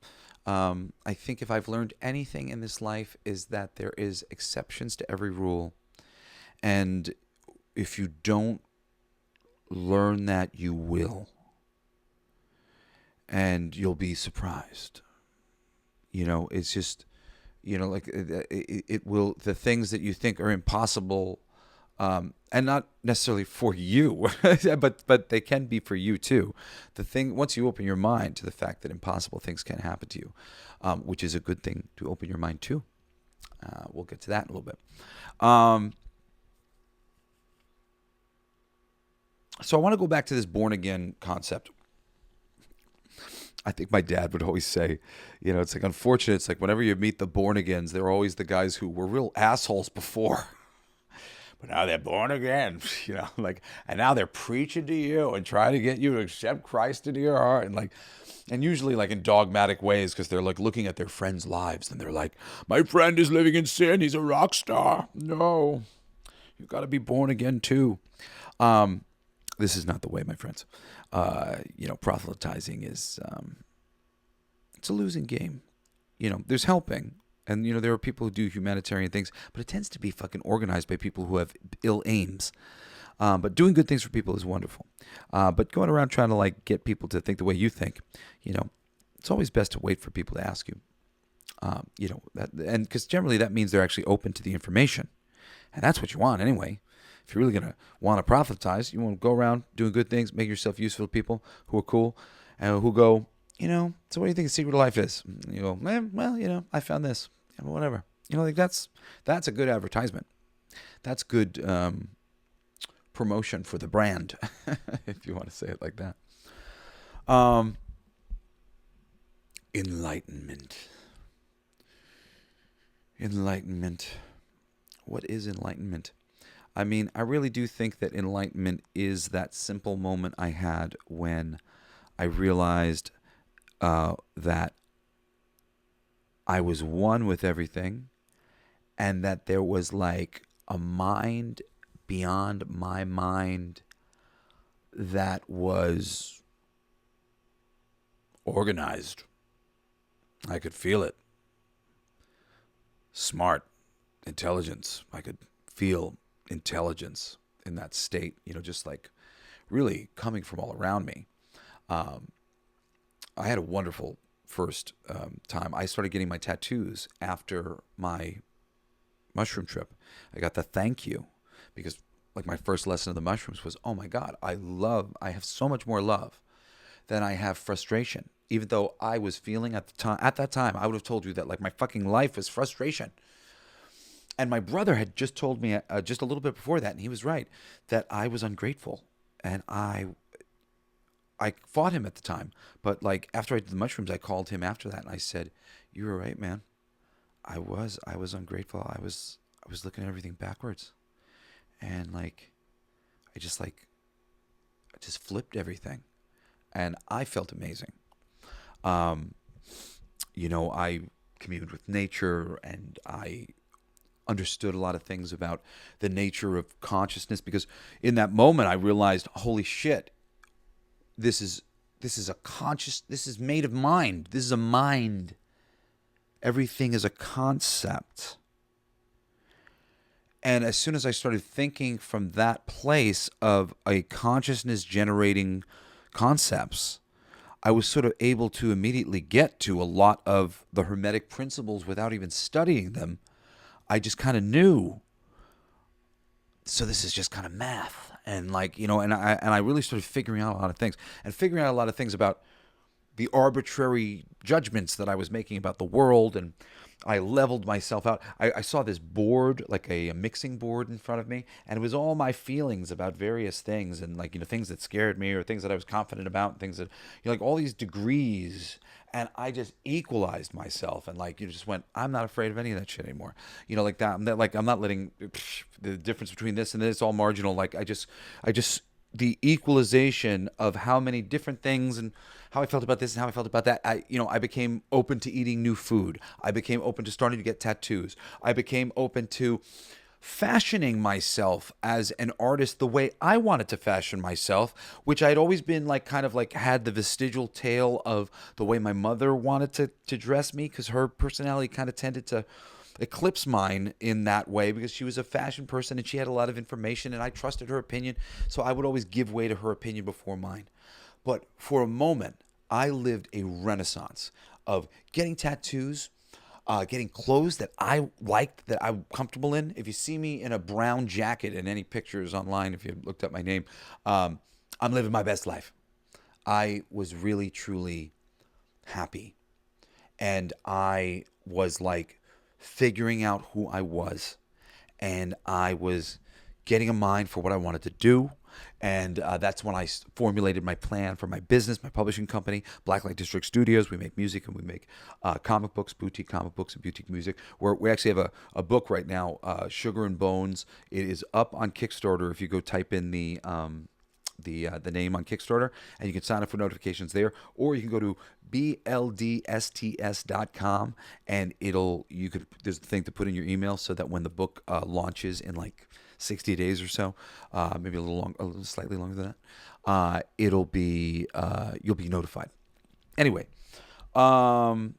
I think if I've learned anything in this life, is that there is exceptions to every rule. And if you don't learn that, you will. And you'll be surprised. It's just, like it will, the things that you think are impossible, and not necessarily for you, but they can be for you too. Once you open your mind to the fact that impossible things can happen to you, which is a good thing to open your mind to. We'll get to that in a little bit. So I want to go back to this born again concept. I think my dad would always say, it's like unfortunate. It's like whenever you meet the born agains, they're always the guys who were real assholes before. But now they're born again, and now they're preaching to you and trying to get you to accept Christ into your heart. And usually like in dogmatic ways, because they're like looking at their friends' lives and they're like, my friend is living in sin. He's a rock star. No, you've got to be born again too. This is not the way, my friends. Proselytizing is, it's a losing game. There's helping. And, there are people who do humanitarian things, but it tends to be fucking organized by people who have ill aims. But doing good things for people is wonderful. But going around trying to, like, get people to think the way you think, it's always best to wait for people to ask you. And because generally that means they're actually open to the information. And that's what you want anyway. If you're really going to want to proselytize, you want to go around doing good things, make yourself useful to people who are cool and who go, so what do you think the secret of life is? And you go, well, I found this. Whatever. That's a good advertisement. That's good promotion for the brand, if you want to say it like that. Enlightenment. Enlightenment. What is enlightenment? I mean, I really do think that enlightenment is that simple moment I had when I realized that I was one with everything, and that there was like a mind beyond my mind that was organized. I could feel it. smart, intelligence. I could feel intelligence in that state, just like really coming from all around me. Um, I had a wonderful first time. I started getting my tattoos after my mushroom trip. I got the thank you because like my first lesson of the mushrooms was, oh my God, I have so much more love than I have frustration. Even though I was feeling at that time, I would have told you that like my fucking life was frustration. And my brother had just told me just a little bit before that, and he was right, that I was ungrateful. And I fought him at the time. But like after I did the mushrooms, I called him after that and I said, you were right, man. I was ungrateful. I was looking at everything backwards. And like I just flipped everything. And I felt amazing. Um, I communed with nature and I understood a lot of things about the nature of consciousness because in that moment I realized, holy shit, this is made of mind. This is a mind. Everything is a concept. And as soon as I started thinking from that place of a consciousness generating concepts, I was sort of able to immediately get to a lot of the Hermetic principles without even studying them. I just kind of knew. So this is just kind of math. And like, and I really started figuring out a lot of things about the arbitrary judgments that I was making about the world, and I leveled myself out. I saw this board, like a mixing board in front of me, and it was all my feelings about various things, and like, things that scared me or things that I was confident about, things that, like all these degrees. And I just equalized myself and like, just went, I'm not afraid of any of that shit anymore. Like that, I'm not letting the difference between this and this, all marginal. Like I just, the equalization of how many different things and how I felt about this and how I felt about that. I became open to eating new food. I became open to starting to get tattoos. I became open to fashioning myself as an artist the way I wanted to fashion myself, which I'd always been like kind of like had the vestigial tale of the way my mother wanted to dress me, because her personality kind of tended to eclipse mine in that way because she was a fashion person and she had a lot of information and I trusted her opinion. So I would always give way to her opinion before mine. But for a moment, I lived a renaissance of getting tattoos, getting clothes that I liked, that I'm comfortable in. If you see me in a brown jacket in any pictures online, if you looked up my name, I'm living my best life. I was really, truly happy. And I was like figuring out who I was. And I was getting a mind for what I wanted to do. And that's when I formulated my plan for my business, my publishing company, Blacklight District Studios. We make music and we make comic books, boutique comic books and boutique music. We actually have a book right now, Sugar and Bones. It is up on Kickstarter. If you go type in the name on Kickstarter, and you can sign up for notifications there, or you can go to bldsts.com and there's a thing to put in your email so that when the book launches in like 60 days or so, maybe slightly longer than that, you'll be notified. Anyway, so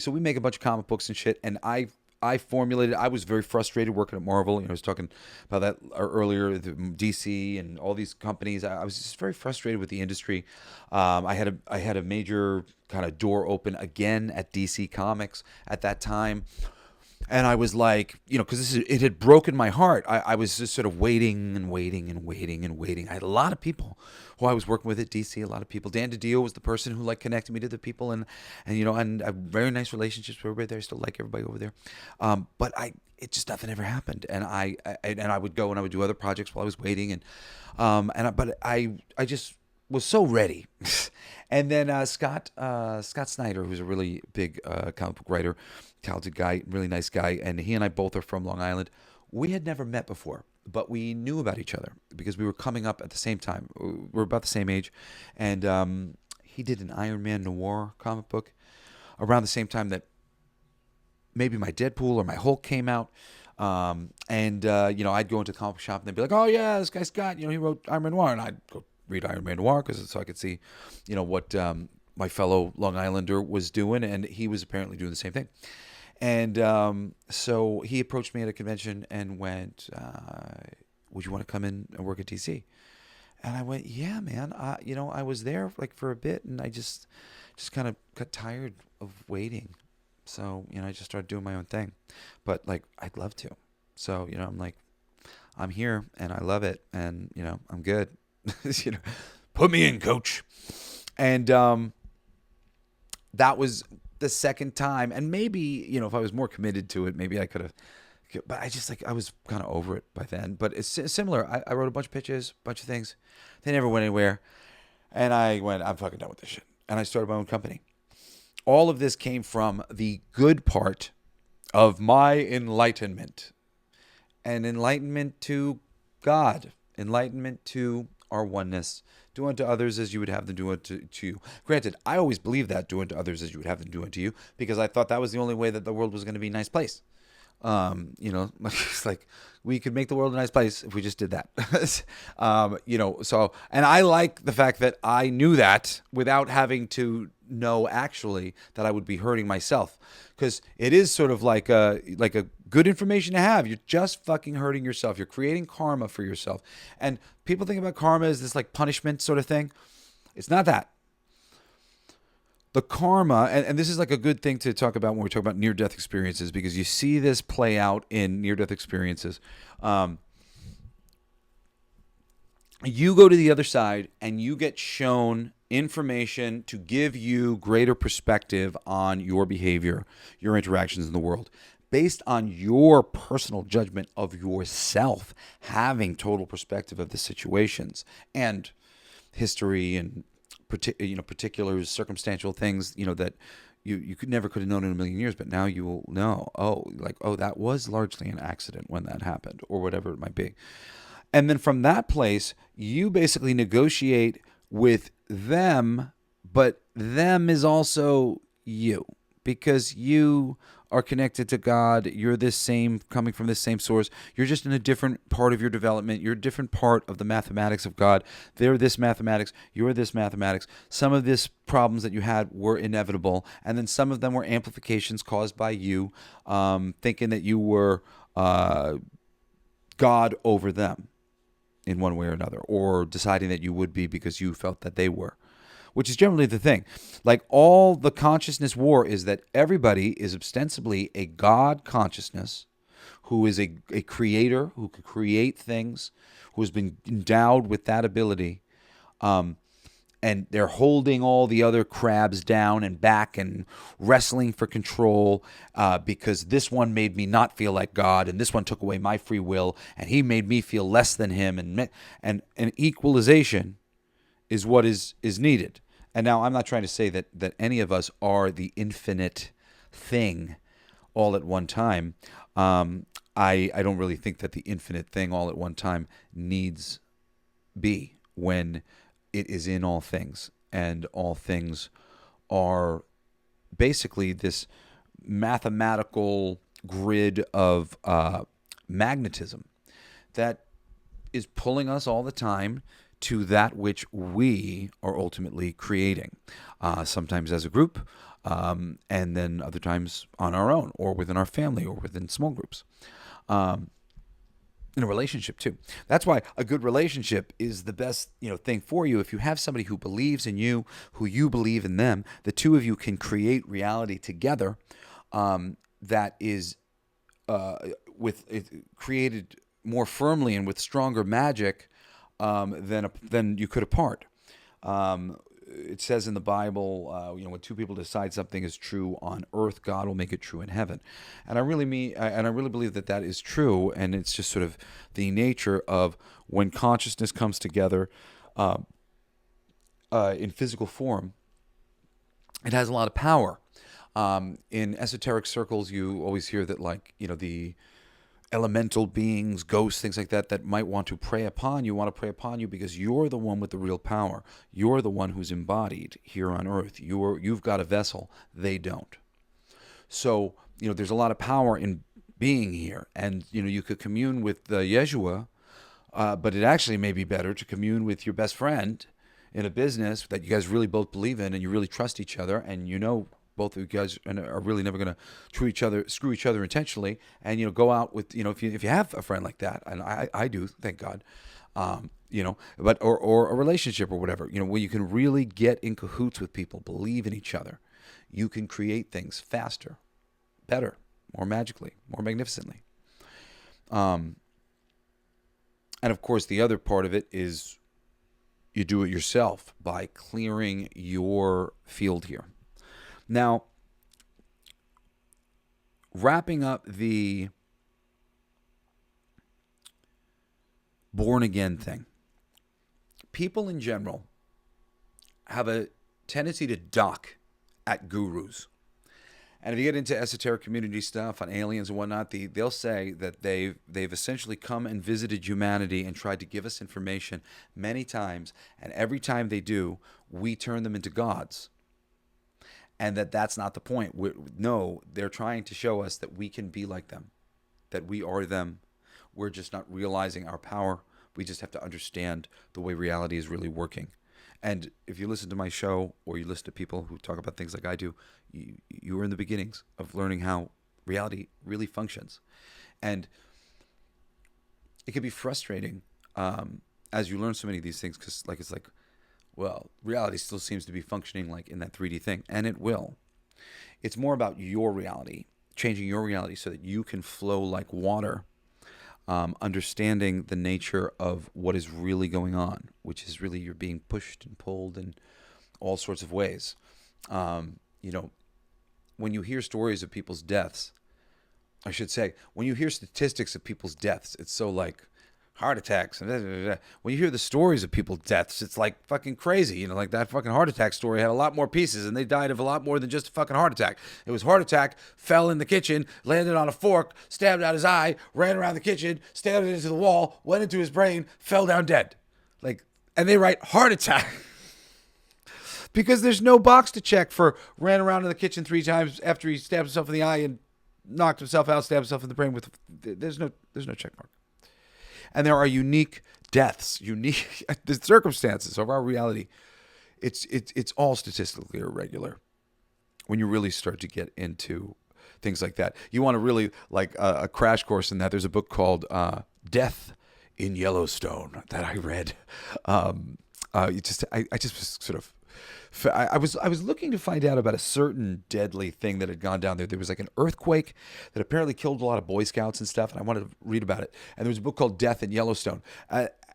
we make a bunch of comic books and shit, and I formulated. I was very frustrated working at Marvel. I was talking about that earlier, the DC and all these companies. I was just very frustrated with the industry. I had a major kind of door open again at DC Comics at that time. And I was like, because it had broken my heart. I was just sort of waiting and waiting and waiting and waiting. I had a lot of people who I was working with at DC. A lot of people. Dan DiDio was the person who like connected me to the people, and a very nice relationships with everybody there. I still like everybody over there. But it just nothing ever happened. And I would go and I would do other projects while I was waiting, but I just was so ready. And then Scott Snyder, who's a really big comic book writer, talented guy, really nice guy, and he and I both are from Long Island. We had never met before, but we knew about each other because we were coming up at the same time. We're about the same age, and he did an Iron Man noir comic book around the same time that maybe my Deadpool or my Hulk came out. I'd go into the comic book shop and they'd be like, "Oh yeah, this guy Scott, he wrote Iron Man noir," and I'd go read Iron Man noir so I could see, what my fellow Long Islander was doing, and he was apparently doing the same thing. And so he approached me at a convention and went, would you want to come in and work at DC? And I went, yeah, man. I was there like for a bit, and I just kind of got tired of waiting. So, I just started doing my own thing. But like, I'd love to. So, I'm like, I'm here and I love it, and I'm good. you know, Put me in, coach. And that was the second time, and maybe if I was more committed to it, maybe I could have. But I was kind of over it by then. But it's similar. I wrote a bunch of pitches, a bunch of things. They never went anywhere, and I went, I'm fucking done with this shit, and I started my own company. All of this came from the good part of my enlightenment, and enlightenment to God, enlightenment to our oneness. Do unto others as you would have them do unto you. Granted, I always believed that, do unto others as you would have them do unto you, because I thought that was the only way that the world was going to be a nice place. It's like we could make the world a nice place if we just did that. So, and I like the fact that I knew that without having to know actually that I would be hurting myself, because it is sort of like a good information to have. You're just fucking hurting yourself. You're creating karma for yourself. And people think about karma as this like punishment sort of thing. It's not that. The karma, and this is like a good thing to talk about when we talk about near-death experiences, because you see this play out in near-death experiences. You go to the other side and you get shown information to give you greater perspective on your behavior, your interactions in the world, based on your personal judgment of yourself, having total perspective of the situations and history and particulars, circumstantial things, that you could have known in a million years, but now you will know. That was largely an accident when that happened, or whatever it might be. And then from that place, you basically negotiate with them, but them is also you, because you are connected to God. You're coming from this same source. You're just in a different part of your development. You're a different part of the mathematics of God. They're this mathematics. You're this mathematics. Some of these problems that you had were inevitable, and then some of them were amplifications caused by you thinking that you were God over them in one way or another, or deciding that you would be because you felt that they were, which is generally the thing. Like, all the consciousness war is that everybody is ostensibly a God consciousness who is a creator, who could create things, who has been endowed with that ability. And they're holding all the other crabs down and back and wrestling for control because this one made me not feel like God, and this one took away my free will, and he made me feel less than him. And equalization is what is needed. And now I'm not trying to say that any of us are the infinite thing all at one time. I don't really think that the infinite thing all at one time needs be, when it is in all things, and all things are basically this mathematical grid of magnetism that is pulling us all the time to that which we are ultimately creating, sometimes as a group, and then other times on our own, or within our family, or within small groups. In a relationship too. That's why a good relationship is the best, thing for you. If you have somebody who believes in you, who you believe in them, the two of you can create reality together. That is created more firmly and with stronger magic than you could apart. It says in the Bible, when two people decide something is true on earth, God will make it true in heaven. And I really believe that is true. And it's just sort of the nature of when consciousness comes together in physical form, it has a lot of power. In esoteric circles, you always hear that, the elemental beings, ghosts, things like that might want to prey upon you because you're the one with the real power. You're the one who's embodied here on earth. You've got a vessel. They don't. So, there's a lot of power in being here. And, you could commune with Yeshua, but it actually may be better to commune with your best friend in a business that you guys really both believe in, and you really trust each other, and both of you guys are really never going to screw each other intentionally, and go out with if you have a friend like that, and I do, thank God, but or a relationship or whatever, where you can really get in cahoots with people, believe in each other, you can create things faster, better, more magically, more magnificently. And of course, the other part of it is you do it yourself by clearing your field here. Now, wrapping up the born again thing, people in general have a tendency to dock at gurus. And if you get into esoteric community stuff on aliens and whatnot, they'll say that they've essentially come and visited humanity and tried to give us information many times, and every time they do, we turn them into gods. And that's not the point. No, they're trying to show us that we can be like them, that we are them. We're just not realizing our power. We just have to understand the way reality is really working. And if you listen to my show, or you listen to people who talk about things like I do, you are in the beginnings of learning how reality really functions. And it can be frustrating as you learn so many of these things, because it's like, well, reality still seems to be functioning like in that 3D thing, and it will. It's more about your reality, changing your reality so that you can flow like water, understanding the nature of what is really going on, which is really you're being pushed and pulled in all sorts of ways. When you hear stories of people's deaths, I should say, when you hear statistics of people's deaths, it's so like heart attacks. And when you hear the stories of people's deaths, it's like fucking crazy. Like that fucking heart attack story had a lot more pieces, and they died of a lot more than just a fucking heart attack. It was heart attack, fell in the kitchen, landed on a fork, stabbed out his eye, ran around the kitchen, stabbed it into the wall, went into his brain, fell down dead. And they write heart attack. Because there's no box to check for ran around in the kitchen 3 times after he stabbed himself in the eye and knocked himself out, stabbed himself in the brain with. There's no check mark. And there are unique deaths, unique the circumstances of our reality. It's all statistically irregular. When you really start to get into things like that, you want to really like a crash course in that. There's a book called Death in Yellowstone that I read. I just was sort of. I was looking to find out about a certain deadly thing that had gone down there. There was like an earthquake that apparently killed a lot of Boy Scouts and stuff, and I wanted to read about it. And there was a book called Death in Yellowstone.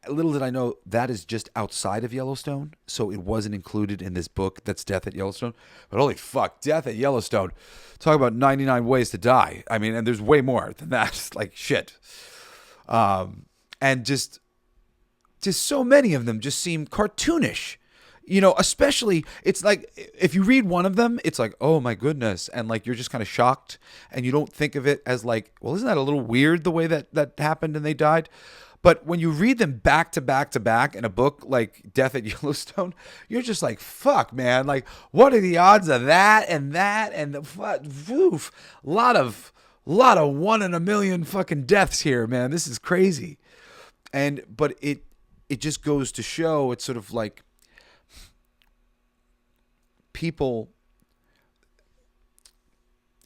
Little did I know that is just outside of Yellowstone, so it wasn't included in this book that's Death at Yellowstone. But holy fuck, Death at Yellowstone. Talk about 99 ways to die. I mean, and there's way more than that. It's like shit. And just so many of them just seem cartoonish. Especially, it's like, if you read one of them, it's like, oh my goodness. And like, you're just kind of shocked, and you don't think of it as like, well, isn't that a little weird the way that happened and they died? But when you read them back to back to back in a book like Death at Yellowstone, you're just like, fuck, man. Like, what are the odds of that and the oof, lot of 1 in a million fucking deaths here, man. This is crazy. But it just goes to show, it's sort of like, people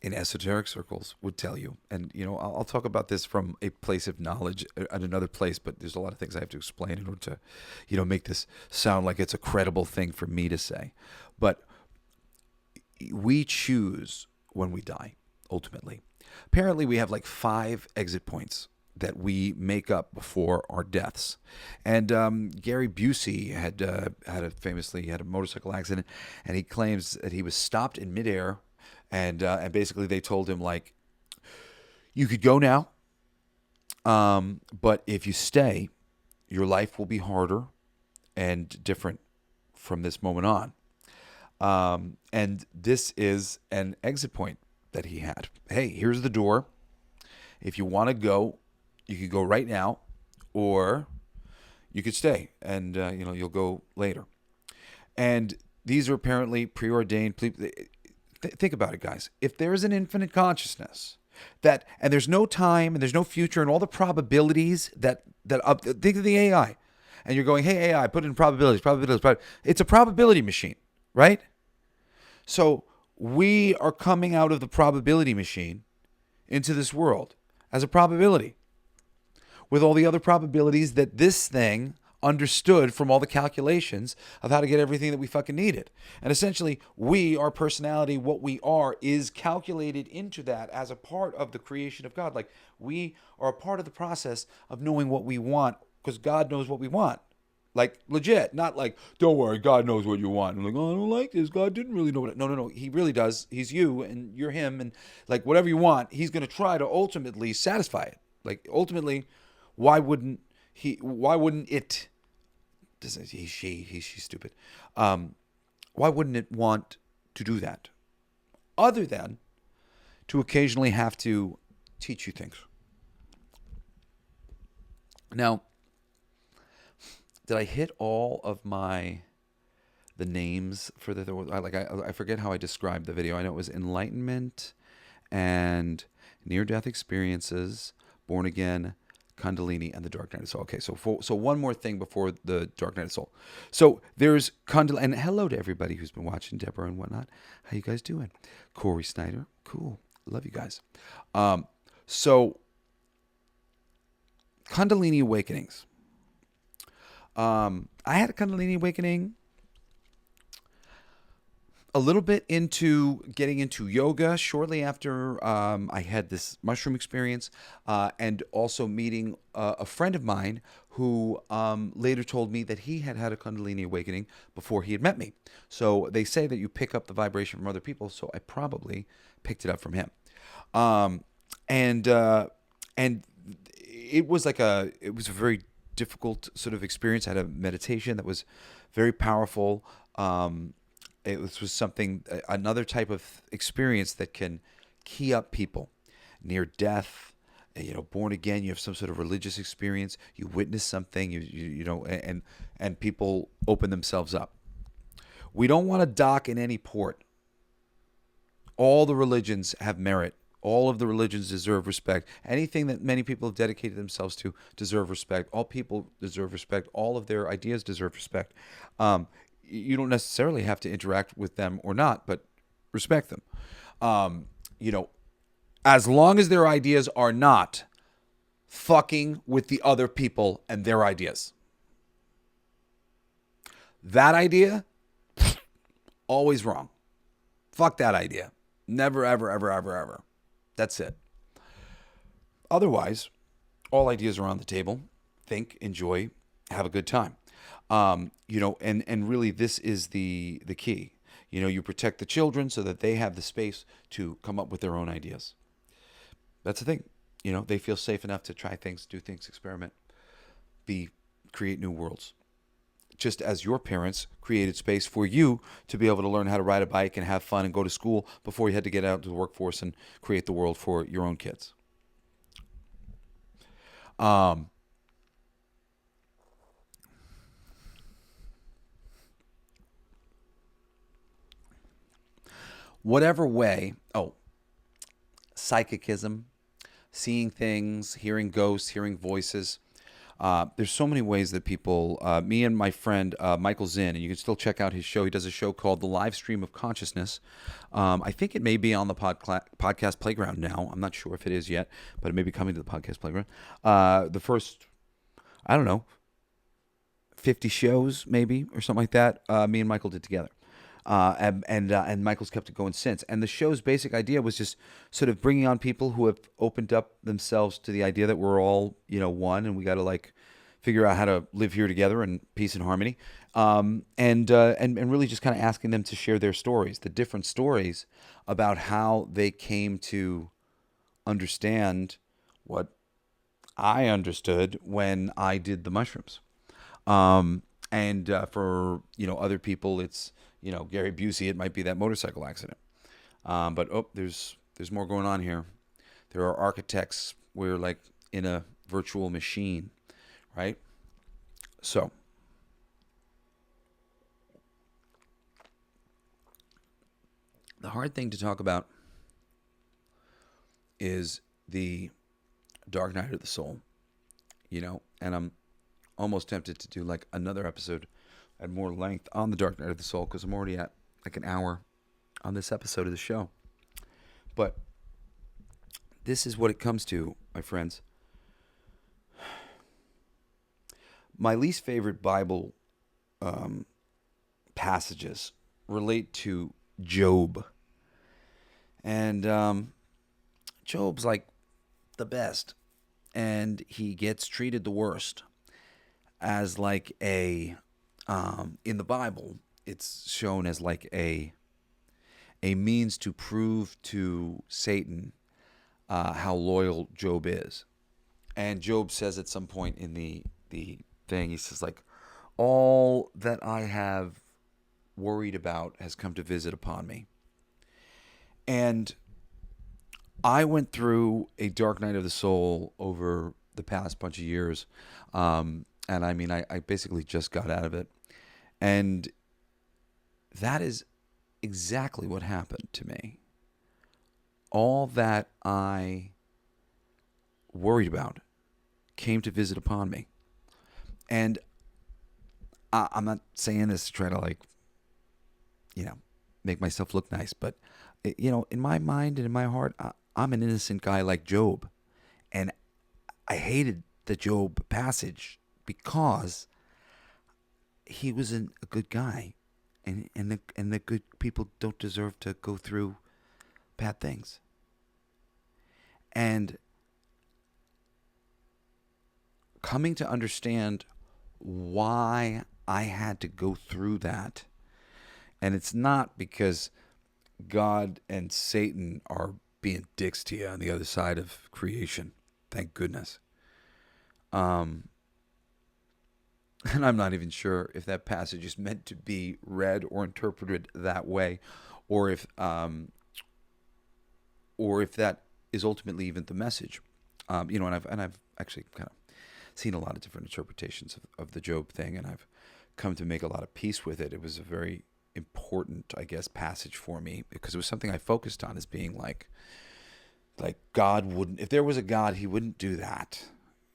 in esoteric circles would tell you, and I'll talk about this from a place of knowledge at another place, but there's a lot of things I have to explain in order to make this sound like it's a credible thing for me to say. But we choose when we die, ultimately. Apparently we have like 5 exit points that we make up before our deaths. And Gary Busey had a motorcycle accident, and he claims that he was stopped in midair, and basically they told him, like, you could go now, but if you stay, your life will be harder and different from this moment on. And this is an exit point that he had. Hey, here's the door. If you want to go, you could go right now, or you could stay, and you'll go later. And these are apparently preordained. Think about it, guys. If there is an infinite consciousness and there's no time and there's no future and all the probabilities that think of the AI, and you're going, hey AI, put in probabilities. It's a probability machine, right? So we are coming out of the probability machine into this world as a probability, with all the other probabilities that this thing understood from all the calculations of how to get everything that we fucking needed. And essentially, our personality, what we are, is calculated into that as a part of the creation of God. Like, we are a part of the process of knowing what we want, because God knows what we want. Like, legit, not like, don't worry, God knows what you want. I'm like, oh, I don't like this. God didn't really know what. No. He really does. He's you and you're him. And like, whatever you want, he's going to try to ultimately satisfy it. Like, ultimately, why wouldn't it? She's stupid. Why wouldn't it want to do that? Other than to occasionally have to teach you things. Now, did I hit all of the names for I forget how I described the video. I know it was Enlightenment and near-death experiences, born again, Kundalini, and the Dark Night of Soul. Okay, so one more thing before the Dark Night of Soul. So there's Kundalini, and hello to everybody who's been watching, Deborah and whatnot. How you guys doing? Corey Snider, cool, love you guys. So Kundalini awakenings. I had a Kundalini awakening a little bit into getting into yoga shortly after I had this mushroom experience, and also meeting a friend of mine who later told me that he had had a Kundalini awakening before he had met me. So they say that you pick up the vibration from other people, so I probably picked it up from him. And it was it was a very difficult sort of experience. I had a meditation that was very powerful. It was something, another type of experience that can key up people near death, born again. You have some sort of religious experience. You witness something, and people open themselves up. We don't want to dock in any port. All the religions have merit. All of the religions deserve respect. Anything that many people have dedicated themselves to deserve respect. All people deserve respect. All of their ideas deserve respect. You don't necessarily have to interact with them or not, but respect them. As long as their ideas are not fucking with the other people and their ideas. That idea, always wrong. Fuck that idea. Never, ever, ever, ever, ever. That's it. Otherwise, all ideas are on the table. Think, enjoy, have a good time. And really this is the key. You protect the children so that they have the space to come up with their own ideas. That's the thing. They feel safe enough to try things, do things, experiment, create new worlds. Just as your parents created space for you to be able to learn how to ride a bike and have fun and go to school before you had to get out to the workforce and create the world for your own kids. Whatever way, psychicism, seeing things, hearing ghosts, hearing voices. There's so many ways that people, me and my friend Michael Zinn, and you can still check out his show. He does a show called The Live Stream of Consciousness. I think it may be on the podcast playground now. I'm not sure if it is yet, but it may be coming to the podcast playground. The first, 50 shows maybe or something like that. Me and Michael did together. And Michael's kept it going since. And the show's basic idea was just sort of bringing on people who have opened up themselves to the idea that we're all, one, and we got to figure out how to live here together in peace and harmony. And really just kind of asking them to share their stories, the different stories about how they came to understand what I understood when I did the mushrooms. And for, other people, it's, Gary Busey, it might be that motorcycle accident. But there's more going on here. There are architects. We're in a virtual machine, right? So, the hard thing to talk about is the Dark Night of the Soul, and I'm almost tempted to do another episode at more length on the Dark Night of the Soul, because I'm already at an hour on this episode of the show. But this is what it comes to, my friends. My least favorite Bible passages relate to Job. And Job's like the best. And he gets treated the worst as like in the Bible, it's shown as like a means to prove to Satan how loyal Job is. And Job says at some point in the thing, he says like, all that I have worried about has come to visit upon me. And I went through a dark night of the soul over the past bunch of years. And I mean, I basically just got out of it. And that is exactly what happened to me. All that I worried about came to visit upon me. And I'm not saying this to try to like, make myself look nice, but in my mind and in my heart, I'm an innocent guy like Job. And I hated the Job passage because he was a good guy. And the good people don't deserve to go through bad things. And coming to understand why I had to go through that. And it's not because God and Satan are being dicks to you on the other side of creation. Thank goodness. And I'm not even sure if that passage is meant to be read or interpreted that way, or if that is ultimately even the message. And I've actually kind of seen a lot of different interpretations of the Job thing, and I've come to make a lot of peace with it. It was a very important, I guess, passage for me because it was something I focused on as being like God wouldn't, if there was a God, he wouldn't do that.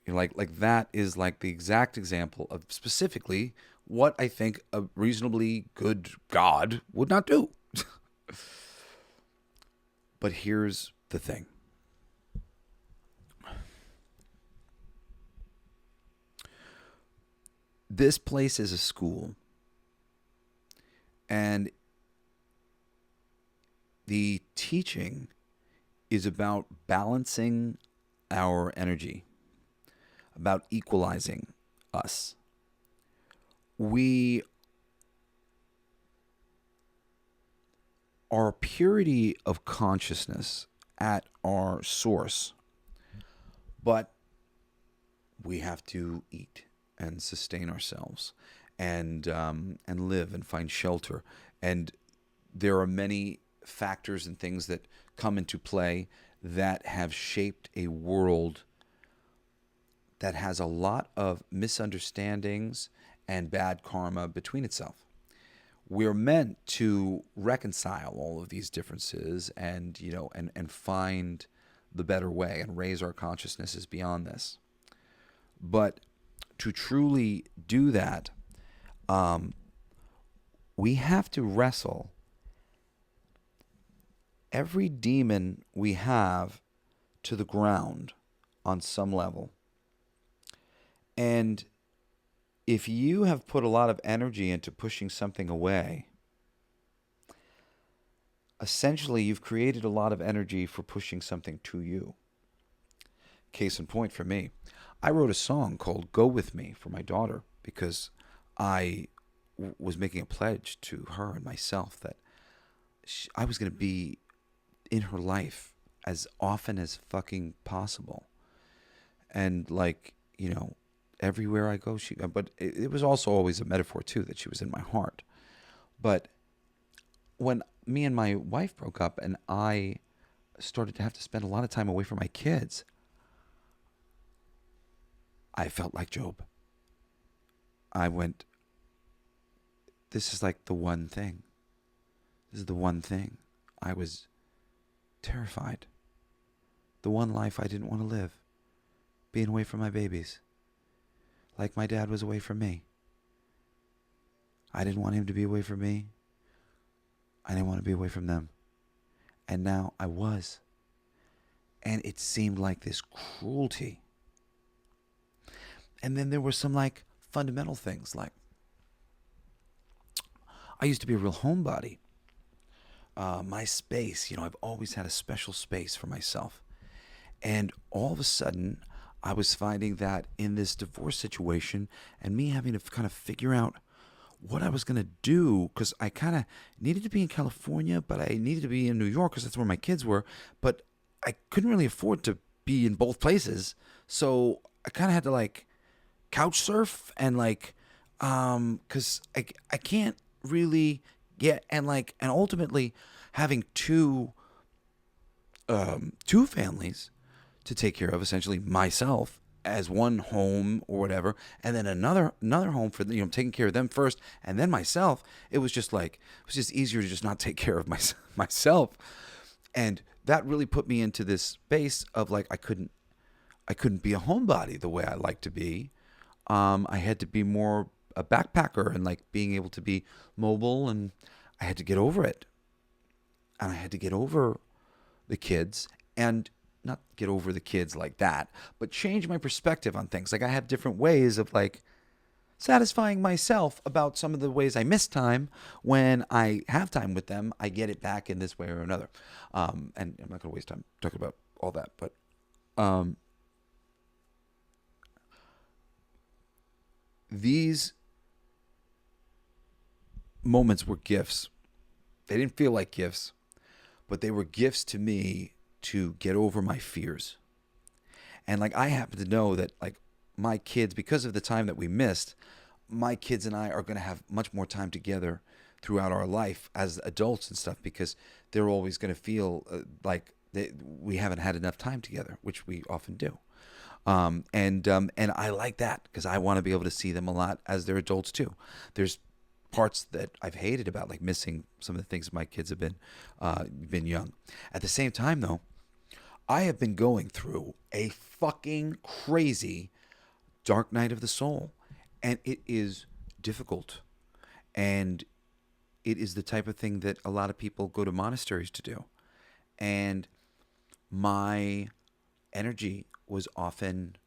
Like that is like the exact example of specifically what I think a reasonably good God would not do. But here's the thing. This place is a school. And the teaching is about balancing our energy, about equalizing us. We are purity of consciousness at our source, but we have to eat and sustain ourselves and live and find shelter. And there are many factors and things that come into play that have shaped a world that has a lot of misunderstandings and bad karma between itself. We're meant to reconcile all of these differences and find the better way and raise our consciousnesses beyond this. But to truly do that, we have to wrestle every demon we have to the ground on some level. And if you have put a lot of energy into pushing something away, essentially you've created a lot of energy for pushing something to you. Case in point for me, I wrote a song called Go With Me for my daughter because I was making a pledge to her and myself that I was going to be in her life as often as fucking possible. And everywhere I go, but it was also always a metaphor too, that she was in my heart. But when me and my wife broke up and I started to have to spend a lot of time away from my kids, I felt like Job. I went, this is like the one thing. This is the one thing. I was terrified. The one life I didn't want to live. Being away from my babies. Like my dad was away from me. I didn't want him to be away from me. I didn't want to be away from them. And now I was. And it seemed like this cruelty. And then there were some like fundamental things like I used to be a real homebody. My space, I've always had a special space for myself. And all of a sudden, I was finding that in this divorce situation and me having to kind of figure out what I was going to do because I kind of needed to be in California, but I needed to be in New York because that's where my kids were. But I couldn't really afford to be in both places. So I kind of had to like couch surf and like, because I can't really get, and ultimately having two families to take care of, essentially myself as one home or whatever, and then another home for taking care of them first, and then myself. It was just like it was just easier to just not take care of myself, and that really put me into this space of like I couldn't be a homebody the way I like to be. I had to be more a backpacker and like being able to be mobile, and I had to get over it, and I had to get over the kids and not get over the kids like that, but change my perspective on things. Like I have different ways of like satisfying myself about some of the ways I miss time. When I have time with them, I get it back in this way or another. And I'm not going to waste time talking about all that, but um, these moments were gifts. They didn't feel like gifts, but they were gifts to me to get over my fears. And like I happen to know that like my kids, because of the time that we missed, my kids and I are going to have much more time together throughout our life as adults and stuff, because they're always going to feel like we haven't had enough time together, which we often do. And I like that because I want to be able to see them a lot as they're adults too. There's parts that I've hated about like missing some of the things my kids have been young. At the same time, though, I have been going through a fucking crazy dark night of the soul, and it is difficult, and it is the type of thing that a lot of people go to monasteries to do, and my energy was often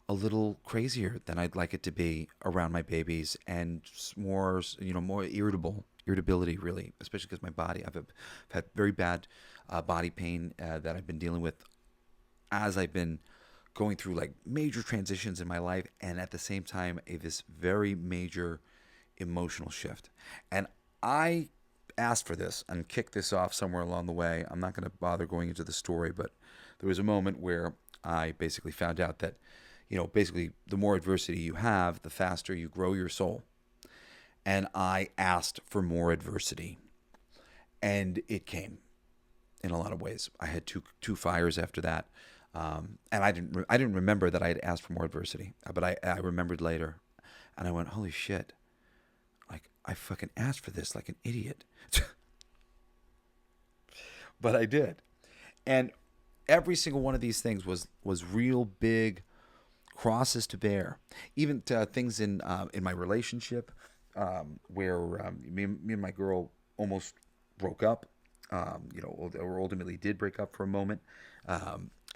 a little crazier than I'd like it to be around my babies, and more irritability, really, especially because my body, I've had very bad body pain that I've been dealing with as I've been going through like major transitions in my life, and at the same time, this very major emotional shift. And I asked for this and kicked this off somewhere along the way. I'm not going to bother going into the story, but there was a moment where I basically found out that, basically the more adversity you have, the faster you grow your soul. And I asked for more adversity, and it came in a lot of ways. I had two fires after that, and I didn't remember that I had asked for more adversity, but I remembered later, and I went, holy shit, like I fucking asked for this like an idiot, but I did, and every single one of these things was real big crosses to bear, even to things in my relationship, where me and my girl almost broke up, or ultimately did break up for a moment,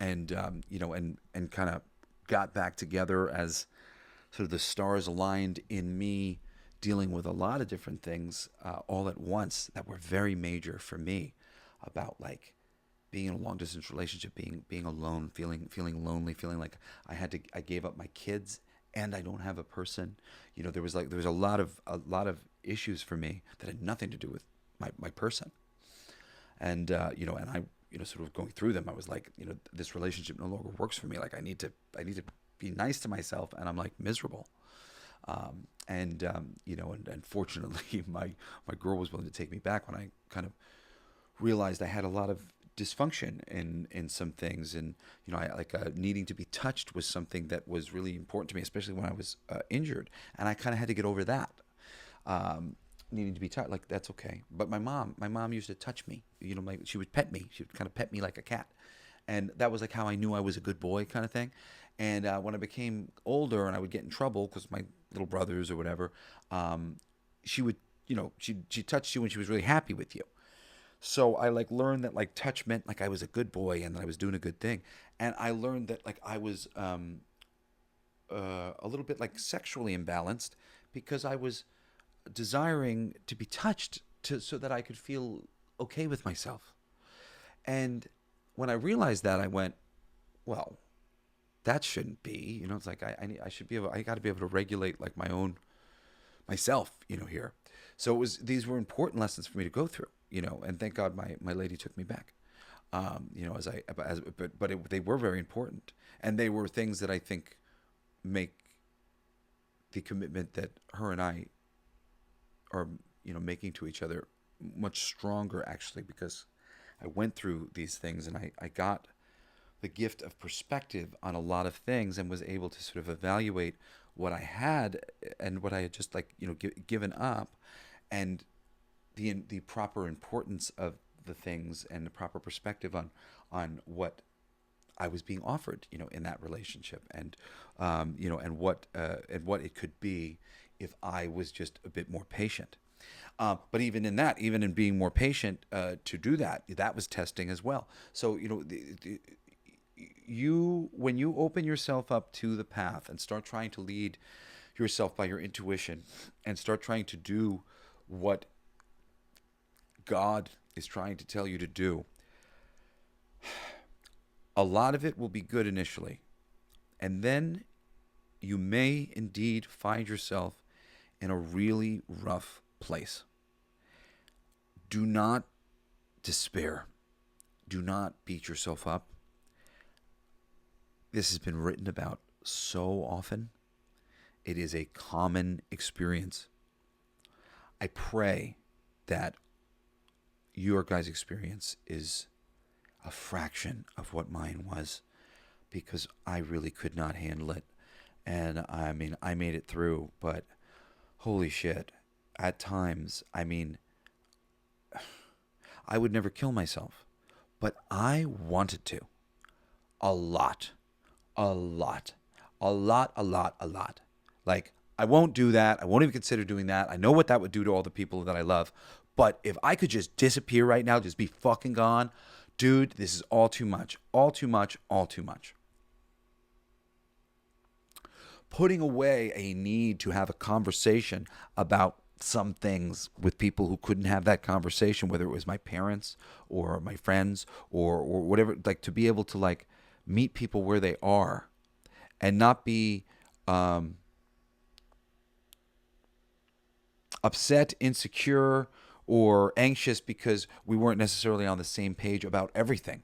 and kind of got back together as sort of the stars aligned in me dealing with a lot of different things all at once that were very major for me, about like being in a long distance relationship, being alone, feeling lonely, feeling like I gave up my kids and I don't have a person. There was a lot of issues for me that had nothing to do with my person. And and I sort of going through them, I was like, this relationship no longer works for me. Like I need to be nice to myself, and I'm like miserable. And fortunately, my girl was willing to take me back when I kind of realized I had a lot of dysfunction in some things, and I like needing to be touched was something that was really important to me, especially when I was injured, and I kind of had to get over that. Needing to be touched, like that's okay. But my mom used to touch me. She would pet me. She would kind of pet me like a cat, and that was like how I knew I was a good boy, kind of thing. And when I became older and I would get in trouble because my little brothers or whatever, she would she touched you when she was really happy with you. So I like learned that like touch meant like I was a good boy and that I was doing a good thing. And I learned that like I was a little bit like sexually imbalanced because I was desiring to be touched so that I could feel okay with myself. And when I realized that, I went, well, that shouldn't be. It's like I should be able. I got to be able to regulate like my own myself. Here. So these were important lessons for me to go through. And thank God my lady took me back. They were very important, and they were things that I think make the commitment that her and I are making to each other much stronger, actually, because I went through these things and I got the gift of perspective on a lot of things and was able to sort of evaluate what I had and what I had just like given up, and the proper importance of the things and the proper perspective on what I was being offered in that relationship, and and what it could be if I was just a bit more patient. But even in that, even in being more patient to do that, that was testing as well. So when you open yourself up to the path and start trying to lead yourself by your intuition and start trying to do what God is trying to tell you to do, a lot of it will be good initially, and then you may indeed find yourself in a really rough place. Do not despair. Do not beat yourself up. This has been written about so often. It is a common experience. I pray that your guys' experience is a fraction of what mine was, because I really could not handle it. And I mean, I made it through, but holy shit. At times, I mean, I would never kill myself, but I wanted to. A lot. A lot. A lot, a lot, a lot. Like, I won't do that. I won't even consider doing that. I know what that would do to all the people that I love. But if I could just disappear right now, just be fucking gone, dude, this is all too much. All too much. All too much. Putting away a need to have a conversation about some things with people who couldn't have that conversation, whether it was my parents or my friends or whatever, like to be able to like meet people where they are and not be upset, insecure, or anxious because we weren't necessarily on the same page about everything.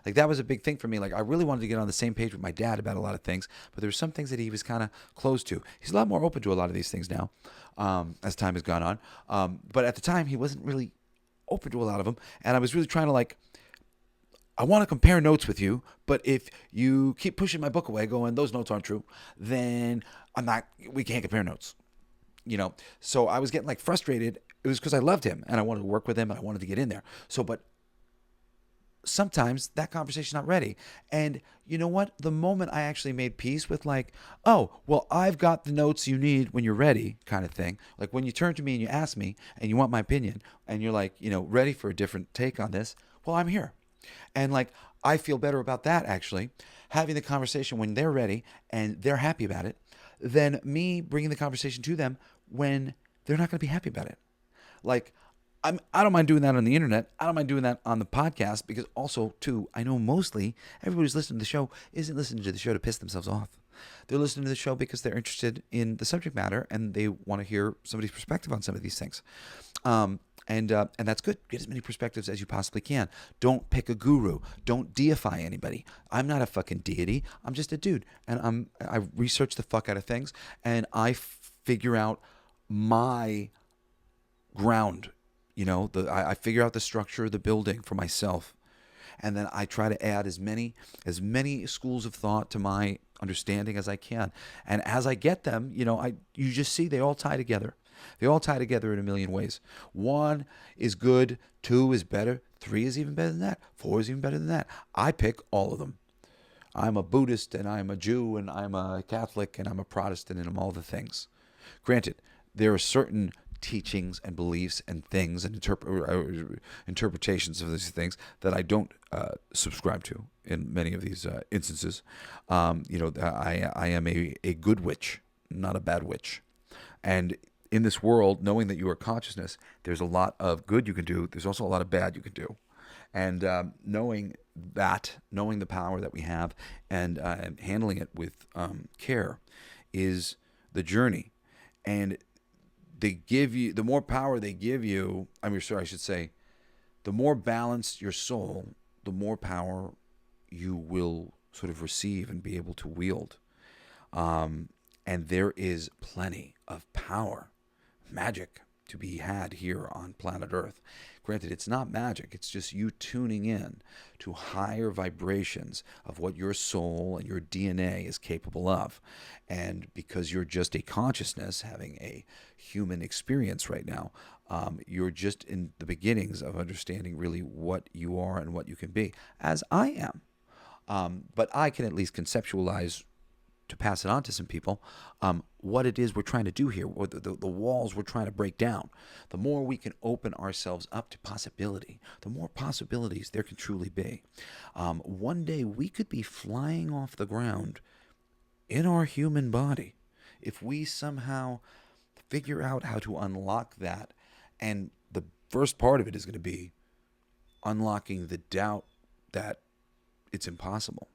Like, that was a big thing for me. Like, I really wanted to get on the same page with my dad about a lot of things, but there were some things that he was kind of closed to. He's a lot more open to a lot of these things now, as time has gone on. But at the time, he wasn't really open to a lot of them, and I was really trying to, like, I want to compare notes with you, but if you keep pushing my book away going, those notes aren't true, then we can't compare notes. So I was getting like frustrated. It was because I loved him and I wanted to work with him and I wanted to get in there. But sometimes that conversation's not ready. And you know what? The moment I actually made peace with like, oh, well, I've got the notes you need when you're ready kind of thing. Like when you turn to me and you ask me and you want my opinion and you're like, ready for a different take on this. Well, I'm here. And like, I feel better about that actually, having the conversation when they're ready and they're happy about it, than me bringing the conversation to them when they're not going to be happy about it. Like, I don't mind doing that on the internet. I don't mind doing that on the podcast because also, too, I know mostly everybody who's listening to the show isn't listening to the show to piss themselves off. They're listening to the show because they're interested in the subject matter and they want to hear somebody's perspective on some of these things. And that's good. Get as many perspectives as you possibly can. Don't pick a guru. Don't deify anybody. I'm not a fucking deity. I'm just a dude. And I research the fuck out of things and I figure out my ground. I figure out the structure of the building for myself. And then I try to add as many schools of thought to my understanding as I can. And as I get them, you just see they all tie together. They all tie together in a million ways. 1 is good, 2 is better, 3 is even better than that, 4 is even better than that. I pick all of them. I'm a Buddhist and I'm a Jew and I'm a Catholic and I'm a Protestant and I'm all the things. Granted, there are certain teachings and beliefs and things and interpretations of these things that I don't subscribe to in many of these instances. I am a good witch, not a bad witch. And in this world, knowing that you are consciousness, there's a lot of good you can do. There's also a lot of bad you can do. And knowing the power that we have and handling it with care is the journey. And they give you, the more power they give you, I should say, the more balanced your soul, the more power you will sort of receive and be able to wield. And there is plenty of power, magic to be had here on planet Earth. Granted, it's not magic. It's just you tuning in to higher vibrations of what your soul and your DNA is capable of. And because you're just a consciousness having a human experience right now, you're just in the beginnings of understanding really what you are and what you can be, as I am. But I can at least conceptualize, to pass it on to some people, what it is we're trying to do here, or the walls we're trying to break down. The more we can open ourselves up to possibility, the more possibilities there can truly be. One day we could be flying off the ground in our human body if we somehow figure out how to unlock that. And the first part of it is going to be unlocking the doubt that it's impossible,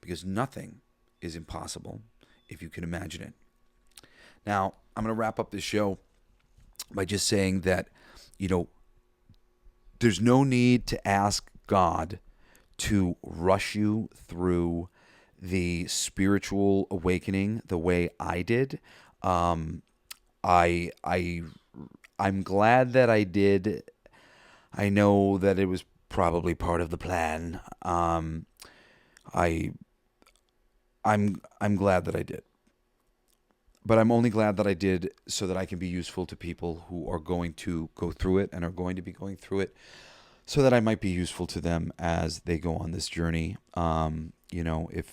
because nothing is impossible if you can imagine it. Now, I'm going to wrap up this show by just saying that, there's no need to ask God to rush you through the spiritual awakening the way I did. I'm glad that I did. I know that it was probably part of the plan. I'm glad that I did. But I'm only glad that I did so that I can be useful to people who are going to go through it and are going to be going through it, so that I might be useful to them as they go on this journey. If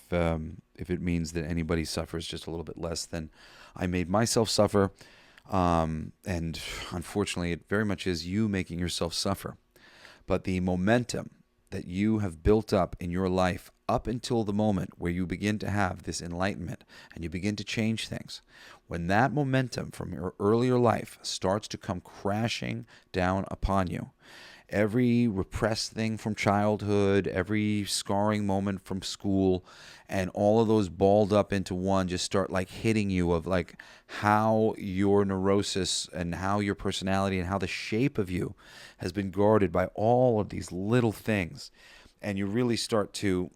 it means that anybody suffers just a little bit less than I made myself suffer, and unfortunately it very much is you making yourself suffer. But the momentum that you have built up in your life up until the moment where you begin to have this enlightenment and you begin to change things, when that momentum from your earlier life starts to come crashing down upon you, every repressed thing from childhood, every scarring moment from school, and all of those balled up into one just start like hitting you of like how your neurosis and how your personality and how the shape of you has been guarded by all of these little things. And you really start to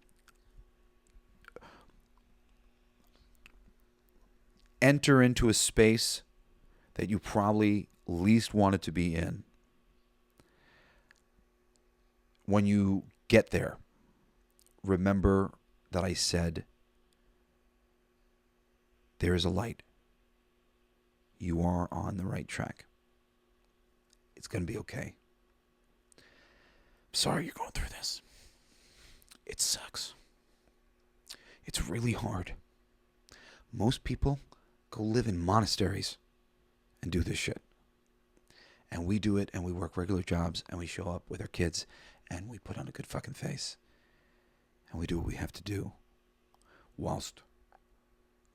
enter into a space that you probably least wanted to be in. When you get there, remember that I said, there is a light. You are on the right track. It's going to be okay. Sorry you're going through this. It sucks. It's really hard. Most people go live in monasteries and do this shit. And we do it, and we work regular jobs, and we show up with our kids, and we put on a good fucking face. And we do what we have to do, whilst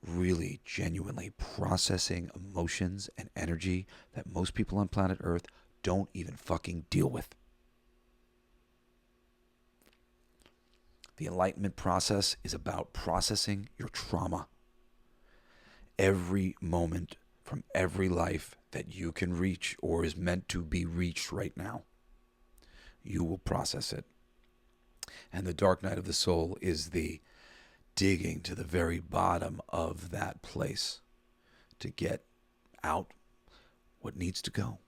really genuinely processing emotions and energy that most people on planet Earth don't even fucking deal with. The Enlightenment process is about processing your trauma. Every moment from every life that you can reach or is meant to be reached right now, you will process it. And the dark night of the soul is the digging to the very bottom of that place to get out what needs to go.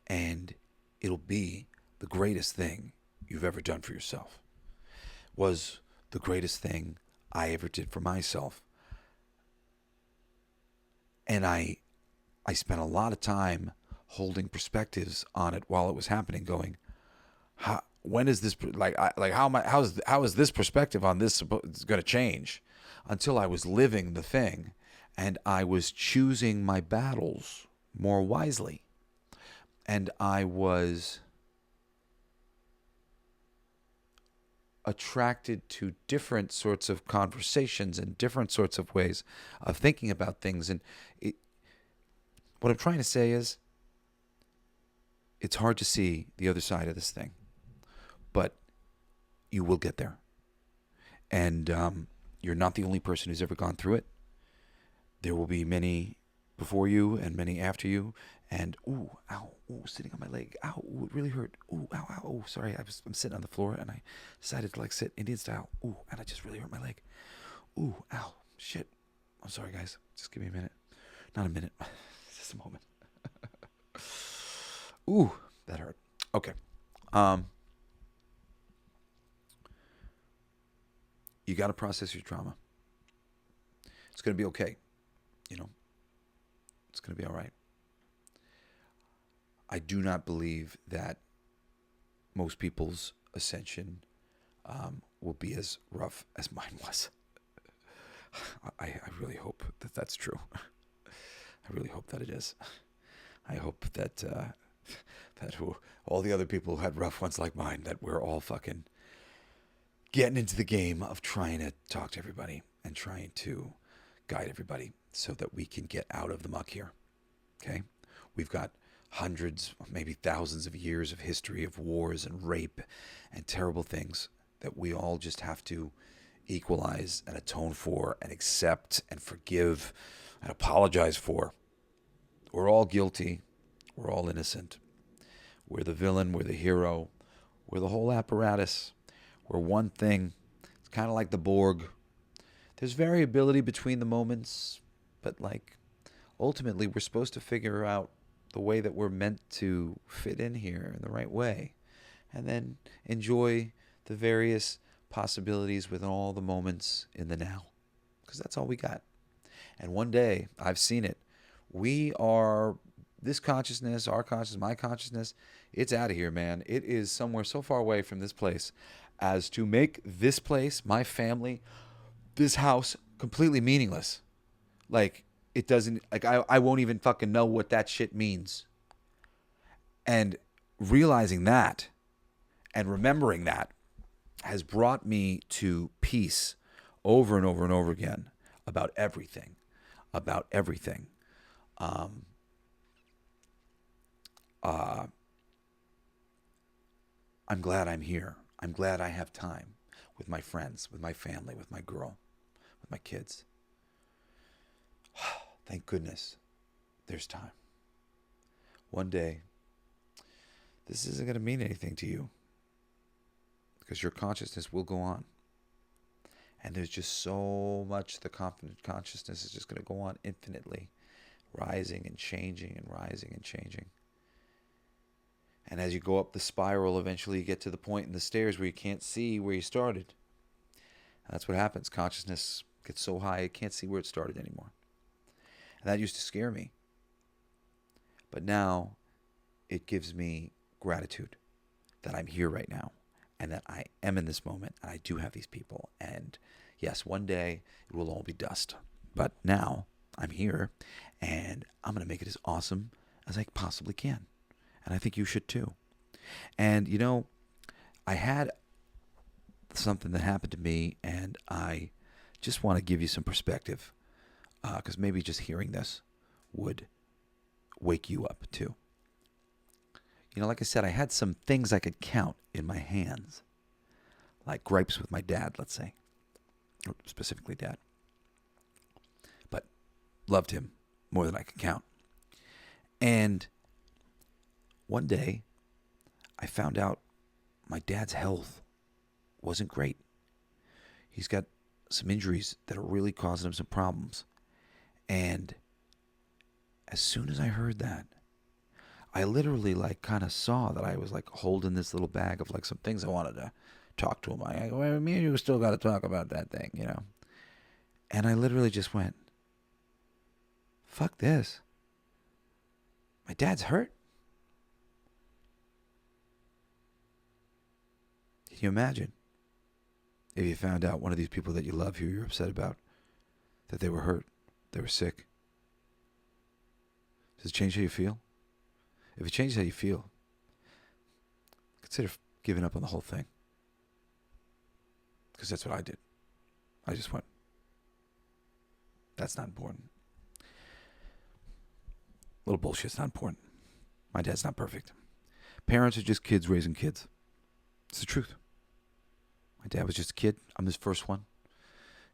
And it'll be the greatest thing you've ever done for yourself. Was the greatest thing I ever did for myself. And I spent a lot of time holding perspectives on it while it was happening, going, when is this, how is this perspective on this going to change? Until I was living the thing, and I was choosing my battles more wisely. And I was attracted to different sorts of conversations and different sorts of ways of thinking about things. And what I'm trying to say is, it's hard to see the other side of this thing, but you will get there. And you're not the only person who's ever gone through it. There will be many before you and many after you. And ooh, ow, ooh, sitting on my leg, ow, ooh, it really hurt. Ooh, ow, ow, ooh, sorry, I'm sitting on the floor and I decided to like sit Indian style. Ooh, and I just really hurt my leg. Ooh, ow, shit. I'm sorry, guys. Just give me a minute. Not a minute. Just a moment. Ooh, that hurt. Okay. You got to process your trauma. It's going to be okay. It's going to be all right. I do not believe that most people's ascension will be as rough as mine was. I really hope that that's true. I really hope that it is. I hope that that all the other people who had rough ones like mine, that we're all fucking getting into the game of trying to talk to everybody and trying to guide everybody so that we can get out of the muck here. Okay? We've got hundreds, maybe thousands of years of history of wars and rape and terrible things that we all just have to equalize and atone for and accept and forgive and apologize for. We're all guilty. We're all innocent. We're the villain. We're the hero. We're the whole apparatus. We're one thing. It's kind of like the Borg. There's variability between the moments, but like ultimately we're supposed to figure out the way that we're meant to fit in here in the right way, and then enjoy the various possibilities within all the moments in the now, because that's all we got. And one day, I've seen it, we are, this consciousness, our consciousness, my consciousness, it's out of here, man. It is somewhere so far away from this place as to make this place, my family, this house, completely meaningless. Like, it doesn't, like, I won't even fucking know what that shit means. And realizing that and remembering that has brought me to peace over and over and over again about everything. About everything. I'm glad I'm here. I'm glad I have time with my friends, with my family, with my girl, with my kids. Thank goodness there's time. One day, this isn't going to mean anything to you because your consciousness will go on. And there's just so much, the confident consciousness is just going to go on infinitely, rising and changing and rising and changing. And as you go up the spiral, eventually you get to the point in the stairs where you can't see where you started. And that's what happens. Consciousness gets so high it can't see where it started anymore. And that used to scare me. But now it gives me gratitude that I'm here right now and that I am in this moment and I do have these people. And yes, one day it will all be dust. But now I'm here and I'm going to make it as awesome as I possibly can. And I think you should too. And, I had something that happened to me, and I just want to give you some perspective, because maybe just hearing this would wake you up too. Like I said, I had some things I could count in my hands, like gripes with my dad, let's say, or specifically dad. But loved him more than I could count. And one day, I found out my dad's health wasn't great. He's got some injuries that are really causing him some problems. And as soon as I heard that, I literally kind of saw that I was holding this little bag of some things I wanted to talk to him. Me and you still got to talk about that thing, And I literally just went, fuck this. My dad's hurt. Can you imagine if you found out one of these people that you love, who you're upset about, that they were hurt, they were sick? Does it change how you feel? If it changes how you feel, consider giving up on the whole thing. Because that's what I did. I just went, that's not important. Little bullshit's not important. My dad's not perfect. Parents are just kids raising kids. It's the truth. My dad was just a kid. I'm his first one.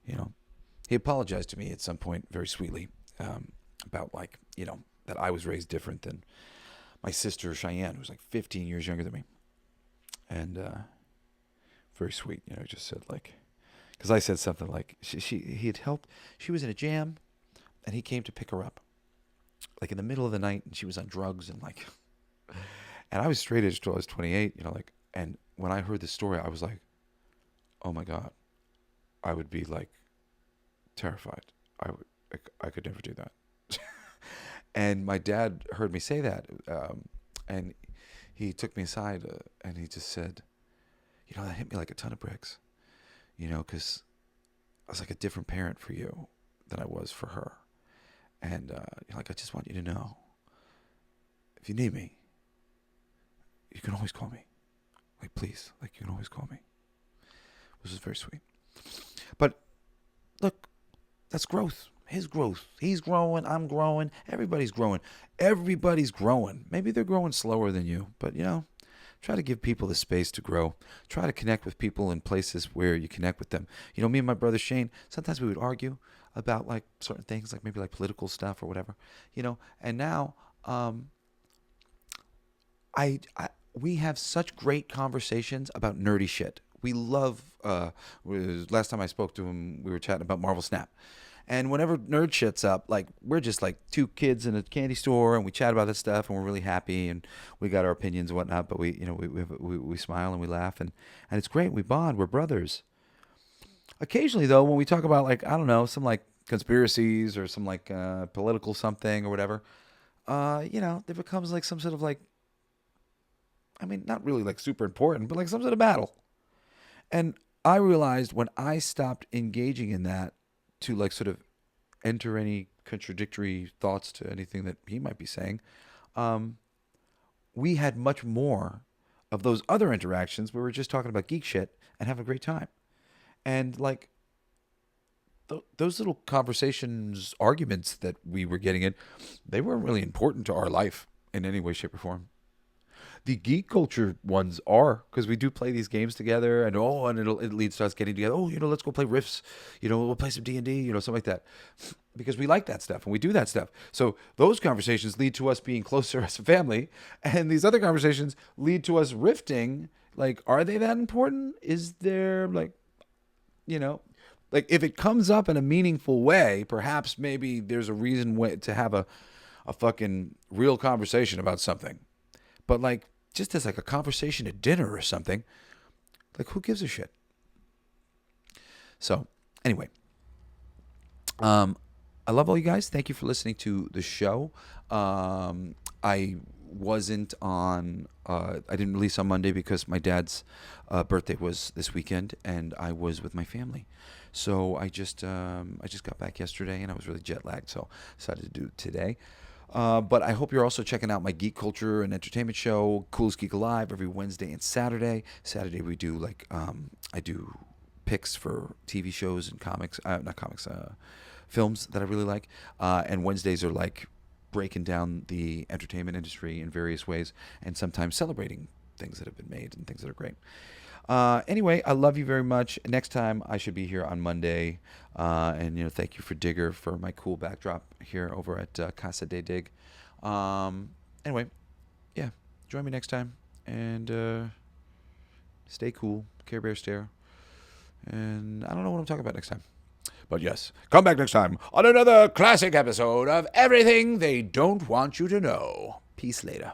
You know, he apologized to me at some point very sweetly about that I was raised different than my sister Cheyenne, who's like 15 years younger than me. And very sweet, just said because I said something like he had helped. She was in a jam, and he came to pick her up, in the middle of the night, and she was on drugs and and I was straight edge till I was 28, and when I heard this story, I was like, oh my God, I would be terrified. I could never do that. And my dad heard me say that, and he took me aside, and he just said, that hit me like a ton of bricks, because I was like a different parent for you than I was for her. And I just want you to know, if you need me, you can always call me. Please, you can always call me. Which is very sweet. But look, that's growth. His growth. He's growing. I'm growing. Everybody's growing. Everybody's growing. Maybe they're growing slower than you, but try to give people the space to grow. Try to connect with people in places where you connect with them. Me and my brother Shane, sometimes we would argue about certain things, maybe political stuff or whatever, and now we have such great conversations about nerdy shit. We love, last time I spoke to him, we were chatting about Marvel Snap. And whenever nerd shit's up, we're just two kids in a candy store, and we chat about this stuff, and we're really happy, and we got our opinions and whatnot, but we smile and we laugh, and it's great. We bond. We're brothers. Occasionally, though, when we talk about I don't know, some conspiracies or some political something or whatever, there becomes some sort of not really super important, but some sort of battle. And I realized when I stopped engaging in that to sort of enter any contradictory thoughts to anything that he might be saying, we had much more of those other interactions where we're just talking about geek shit and having a great time. And those little conversations, arguments that we were getting in, they weren't really important to our life in any way, shape, or form. The geek culture ones are, because we do play these games together, and it leads to us getting together. Let's go play Rifts. We'll play some D&D, something like that, because we like that stuff and we do that stuff. So those conversations lead to us being closer as a family, and these other conversations lead to us rifting. Are they that important? Is there if it comes up in a meaningful way, perhaps maybe there's a reason to have a fucking real conversation about something. But just as a conversation at dinner or something, who gives a shit? So anyway, I love all you guys. Thank you for listening to the show. I wasn't on, I didn't release on Monday because my dad's birthday was this weekend, and I was with my family. So I just got back yesterday, and I was really jet lagged, so I decided to do it today. But I hope you're also checking out my geek culture and entertainment show, Coolest Geek Alive, every Wednesday and Saturday. Saturday we do I do picks for TV shows and films that I really like. And Wednesdays are breaking down the entertainment industry in various ways, and sometimes celebrating things that have been made and things that are great. Anyway, I love you very much. Next time I should be here on Monday. And thank you for Digger for my cool backdrop here over at Casa de Dig. Anyway, yeah, join me next time, and stay cool. Care Bear stare. And I don't know what I'm talking about next time. But yes, come back next time on another classic episode of Everything They Don't Want You to Know. Peace later.